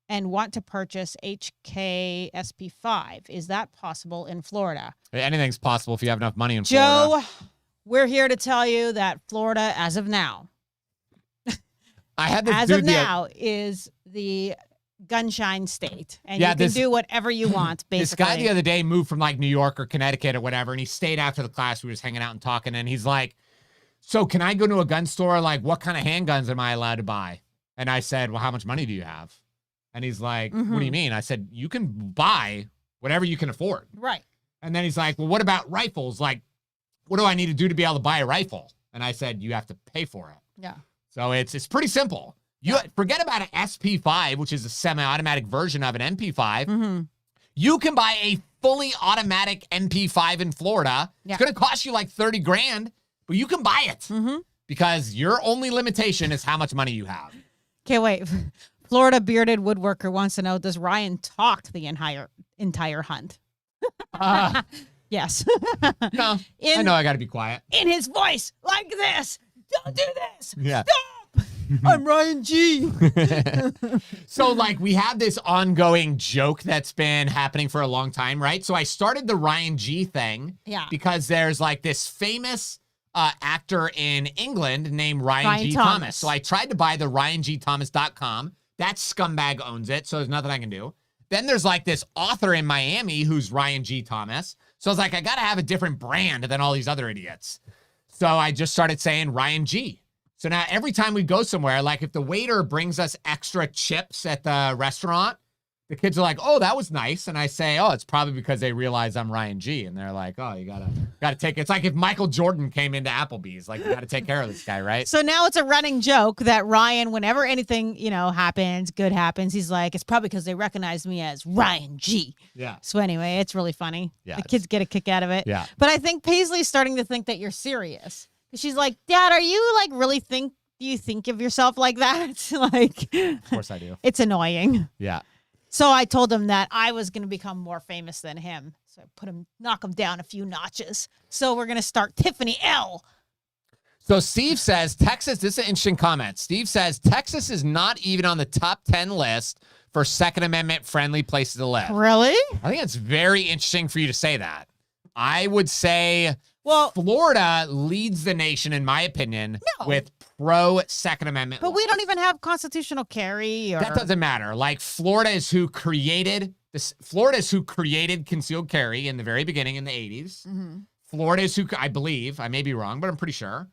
and want to purchase HK SP5. Is that possible in Florida? Anything's possible if you have enough money in Florida. Joe, we're here to tell you that Florida, as of now, I had this dude is the gunshine state, and Yeah, you can do whatever you want. Basically, This guy the other day moved from like New York or Connecticut or whatever, and he stayed after the class. We were just hanging out and talking, and he's like, so can I go to a gun store? Like, what kind of handguns am I allowed to buy? And I said, well, how much money do you have? And he's like, what do you mean? I said, you can buy whatever you can afford. right? And then he's like, well, what about rifles? Like, what do I need to do to be able to buy a rifle? And I said, you have to pay for it. Yeah. So it's pretty simple. You forget about an SP5, which is a semi-automatic version of an MP5. You can buy a fully automatic MP5 in Florida. Yeah. It's going to cost you like 30 grand, but you can buy it because your only limitation is how much money you have. Okay, wait. Florida bearded woodworker wants to know: does Ryan talk the entire hunt? Yes. No, I know I got to be quiet. In his voice, like this. Don't do this. Yeah. Stop. I'm Ryan G. So, like, we have this ongoing joke that's been happening for a long time, right? So I started the Ryan G thing because there's, like, this famous actor in England named Ryan G. Thomas. So I tried to buy the RyanGThomas.com. That scumbag owns it, so there's nothing I can do. Then there's, like, this author in Miami who's Ryan G. Thomas. So I was like, I got to have a different brand than all these other idiots. So I just started saying Ryan G. So now every time we go somewhere, like if the waiter brings us extra chips at the restaurant, the kids are like, oh, that was nice. And I say, oh, it's probably because they realize I'm Ryan G. And they're like, oh, you gotta take it. It's like if Michael Jordan came into Applebee's, like, you gotta take care of this guy, right? So now it's a running joke that Ryan, whenever anything, happens, good happens, he's like, it's probably because they recognize me as Ryan G. Yeah. So anyway, it's really funny. Yeah, The kids get a kick out of it. Yeah. But I think Paisley's starting to think that you're serious. She's like, Dad, are you like really do you think of yourself like that? Like, Of course I do. It's annoying. Yeah. So I told him that I was going to become more famous than him. So I knock him down a few notches. So we're going to start Tiffany L. So Steve says, Texas, this is an interesting comment. Steve says, Texas is not even on the top 10 list for Second Amendment friendly places to live. Really? I think it's very interesting for you to say that. I would say, well, Florida leads the nation, in my opinion, with pro Second Amendment. But laws. we don't even have constitutional carry. Or... That doesn't matter. Like, Florida is who created this. Florida is who created concealed carry in the very beginning in the 80s. Florida is who, I believe, I may be wrong, but I'm pretty sure.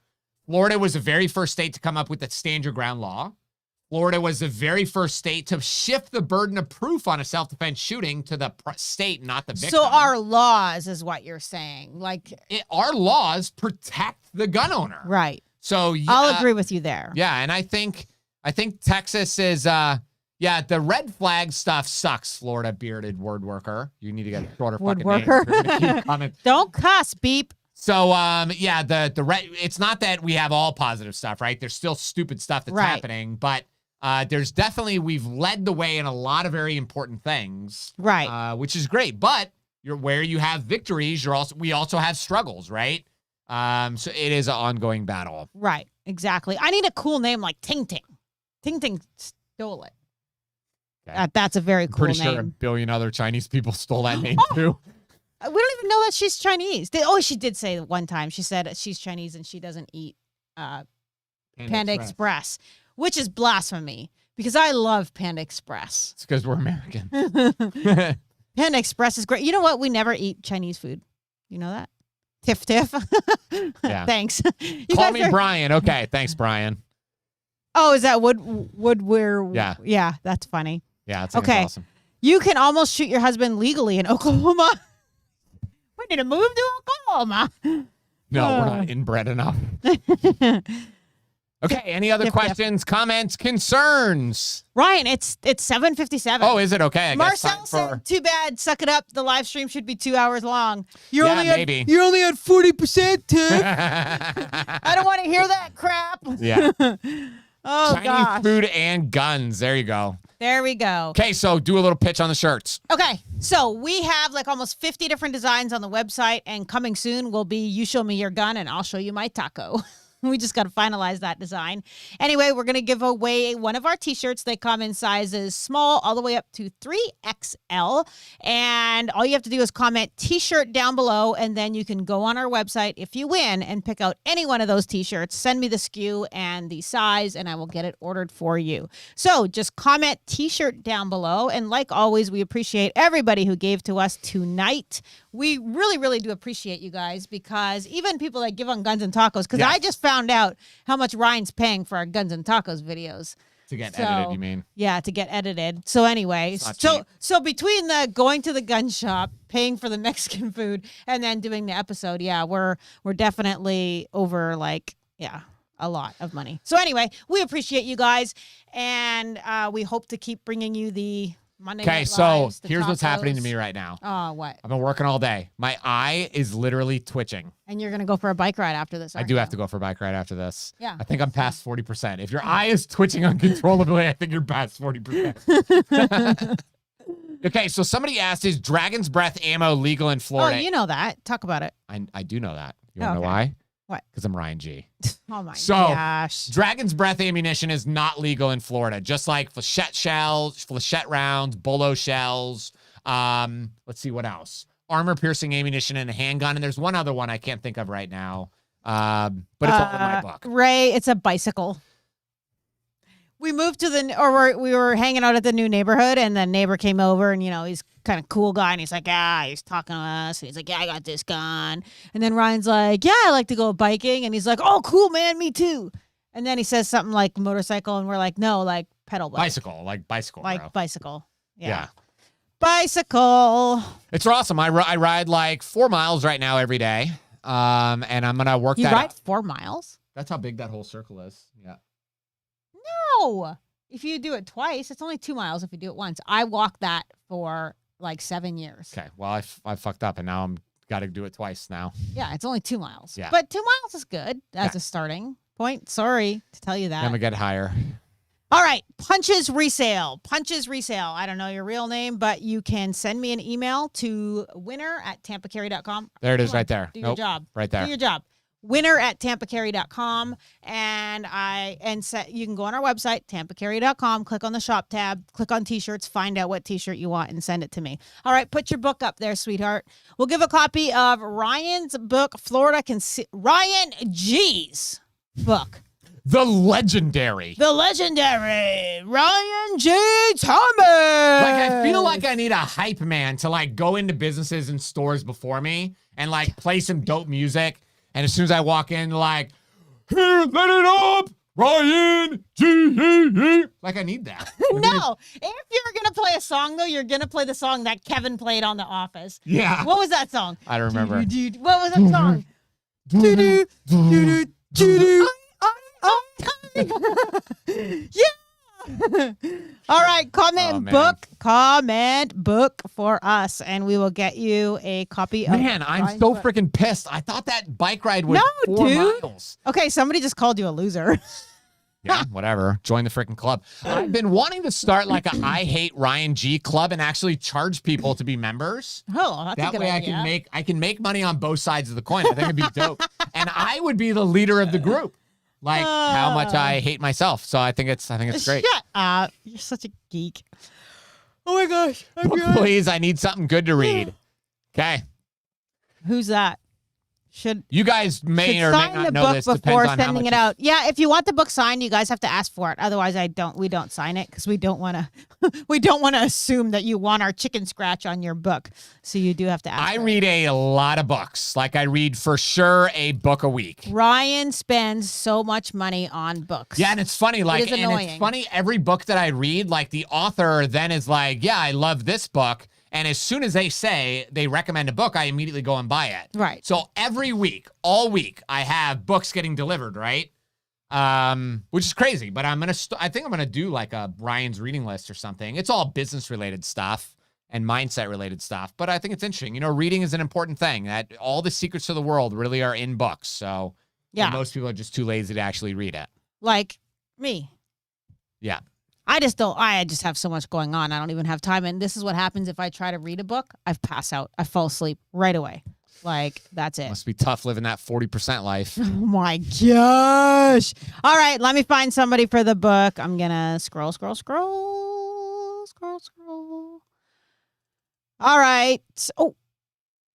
Florida was the very first state to come up with the stand your ground law. Florida was the very first state to shift the burden of proof on a self-defense shooting to the state, not the victim. So our laws is what you're saying. Like our laws protect the gun owner. Right. So I'll agree with you there. Yeah, and I think Texas is the red flag stuff sucks, Florida bearded word worker. You need to get a shorter Word fucking worker. name. They're gonna keep coming. Don't cuss, beep. So the red, it's not that we have all positive stuff, right? There's still stupid stuff that's happening, but there's definitely, we've led the way in a lot of very important things. Right. Which is great. But where you have victories, we also have struggles, right? So it is an ongoing battle. Right. Exactly. I need a cool name like Ting Ting. Ting Ting stole it. Okay. That's a very cool name. Pretty sure a billion other Chinese people stole that name too. We don't even know that she's Chinese. She did say one time. She said she's Chinese and she doesn't eat Panda Express, which is blasphemy because I love Panda Express. It's because we're American. Panda Express is great. You know what? We never eat Chinese food. You know that? Tiff Tiff. Yeah. Thanks. Call me Brian. Okay. Thanks, Brian. Oh, is that Woodware? Yeah. Yeah, that's funny. Yeah, that's okay. Awesome. You can almost shoot your husband legally in Oklahoma. We need to move to Oklahoma. No, we're not inbred enough. Okay, any other questions, comments, concerns? Ryan, it's 7:57. Oh, is it? Okay. I guess Marcel said, too bad, suck it up. The live stream should be 2 hours long. You're only at 40%, Tiff. I don't want to hear that crap. Yeah. Oh, Chinese gosh. food and guns. There you go. There we go. Okay, so do a little pitch on the shirts. Okay, so we have like almost 50 different designs on the website, and coming soon will be you show me your gun and I'll show you my taco. We just got to finalize that design. Anyway, we're going to give away one of our T-shirts. They come in sizes small all the way up to 3XL. And all you have to do is comment T-shirt down below, and then you can go on our website if you win and pick out any one of those T-shirts. Send me the SKU and the size, and I will get it ordered for you. So just comment T-shirt down below. And like always, we appreciate everybody who gave to us tonight. We really, really do appreciate you guys, because even people that give on Guns and Tacos, because I just found out how much Ryan's paying for our Guns and Tacos videos. To get edited, you mean? Yeah, to get edited. So anyway, so between the going to the gun shop, paying for the Mexican food, and then doing the episode, we're definitely over a lot of money. So anyway, we appreciate you guys, and we hope to keep bringing you the Monday Night Lives, so here's tacos. what's happening to me right now. Oh, what? I've been working all day. My eye is literally twitching. And you're going to go for a bike ride after this, I do have to go for a bike ride after this. Yeah. I think I'm past 40%. If your eye is twitching uncontrollably, I think you're past 40%. Okay, so somebody asked, is Dragon's Breath ammo legal in Florida? Oh, you know that. Talk about it. I do know that. You want to know why? What? Because I'm Ryan G. Oh my gosh. Dragon's Breath ammunition is not legal in Florida, just like flechette shells, flechette rounds, bolo shells. Let's see what else. Armor-piercing ammunition and a handgun, and there's one other one I can't think of right now. But it's all in my book. Ray, it's a bicycle. We moved to we were hanging out at the new neighborhood, and the neighbor came over, and he's kind of cool guy, and he's like, he's talking to us, and he's like, I got this gun. And then Ryan's like, I like to go biking, and he's like, oh, cool, man, me too. And then he says something like motorcycle, and we're like, no, like pedal bike. Bicycle, bro. Bicycle. Yeah. Bicycle. It's awesome. I ride like 4 miles right now every day, and I'm gonna work that. You ride 4 miles? That's how big that whole circle is. Yeah. No. If you do it twice, it's only 2 miles if you do it once. I walked that for like 7 years. Okay. Well, I fucked up, and now I'm got to do it twice now. Yeah, it's only 2 miles. Yeah. But 2 miles is good as a starting point. Sorry to tell you that. I'm going to get higher. All right. Punches Resale. Punches Resale. I don't know your real name, but you can send me an email to winner@tampacarry.com. There it is right there. Do your job. Right there. Do your job. winner@tampacarry.com, and you can go on our website, tampacarry.com, click on the shop tab, click on T-shirts, find out what T-shirt you want, and send it to me. All right, put your book up there, sweetheart. We'll give a copy of Ryan's book, Ryan G's book. The legendary Ryan G. Thomas. I feel like I need a hype man to go into businesses and stores before me and play some dope music. And as soon as I walk in, Here, let it up, Ryan G. Like I need that. No, if you're gonna play a song though, you're gonna play the song that Kevin played on The Office. Yeah. What was that song? I don't remember. What was that song? Do-do, do-do, do-do. Yeah. All right, comment book for us, and we will get you a copy of. Man, I'm so freaking pissed. I thought that bike ride was 4 miles. Okay, somebody just called you a loser. Yeah, whatever. Join the freaking club. I've been wanting to start like a I Hate Ryan G club and actually charge people to be members. Oh, that's that a good way idea. I can make money on both sides of the coin. I think it'd be dope. And I would be the leader of the group. Like how much I hate myself. So I think it's great. Shut up. You're such a geek. Oh my gosh. Book, please, I need something good to read. Okay. Who's that? You guys may or may sign not the know book this. before Depends on how sending much it out. Yeah, if you want the book signed, you guys have to ask for it. Otherwise, we don't sign it because we don't want to assume that you want our chicken scratch on your book. So you do have to ask. I read a lot of books. Like I read for sure a book a week. Ryan spends so much money on books. Yeah, and it's funny. Like, is annoying. and it's funny. Every book that I read, like the author then is like, "Yeah, I love this book." And as soon as they say they recommend a book, I immediately go and buy it. Right. So every week, all week, I have books getting delivered, right? Which is crazy. But I think I'm gonna do like a Brian's reading list or something. It's all business related stuff and mindset related stuff. But I think it's interesting. You know, reading is an important thing. That all the secrets of the world really are in books. So yeah, most people are just too lazy to actually read it. Like me. Yeah. I just have so much going on. I don't even have time. And this is what happens if I try to read a book. I pass out. I fall asleep right away. Like, that's it. Must be tough living that 40% life. Oh my gosh. All right, let me find somebody for the book. I'm going to scroll. All right. Oh,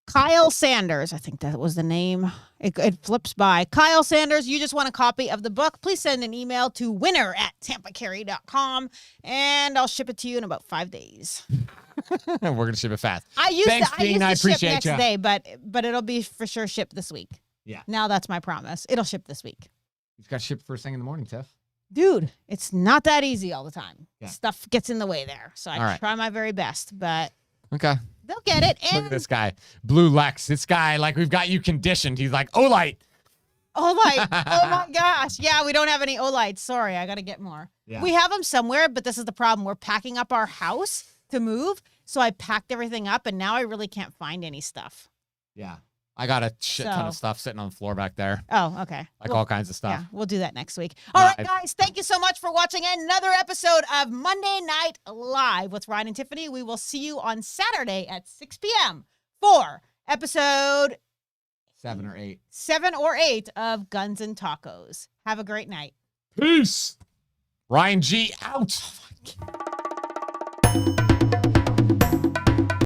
Kyle Sanders. I think that was the name. It flips by. Kyle Sanders, you just want a copy of the book. Please send an email to winner@tampacarry.com, and I'll ship it to you in about 5 days. We're going to ship it fast. Thanks, Dean. I appreciate ship next you. day, but it'll be for sure shipped this week. Yeah. Now that's my promise. It'll ship this week. You've got to ship first thing in the morning, Tiff. Dude, it's not that easy all the time. Yeah. Stuff gets in the way there. So I try my very best, but okay. They'll get it. And look at this guy. Blue Lex. This guy, like, we've got you conditioned. He's like, Olight. Olight. Oh my gosh. Yeah, we don't have any Olights. Sorry, I got to get more. Yeah. We have them somewhere, but this is the problem. We're packing up our house to move. So I packed everything up, and now I really can't find any stuff. Yeah. I got a shit ton of stuff sitting on the floor back there. Oh, okay. Like all kinds of stuff. Yeah, we'll do that next week. All right, guys. Thank you so much for watching another episode of Monday Night Live with Ryan and Tiffany. We will see you on Saturday at 6 p.m. for episode 7 or 8. 7 or 8 of Guns and Tacos. Have a great night. Peace. Ryan G out.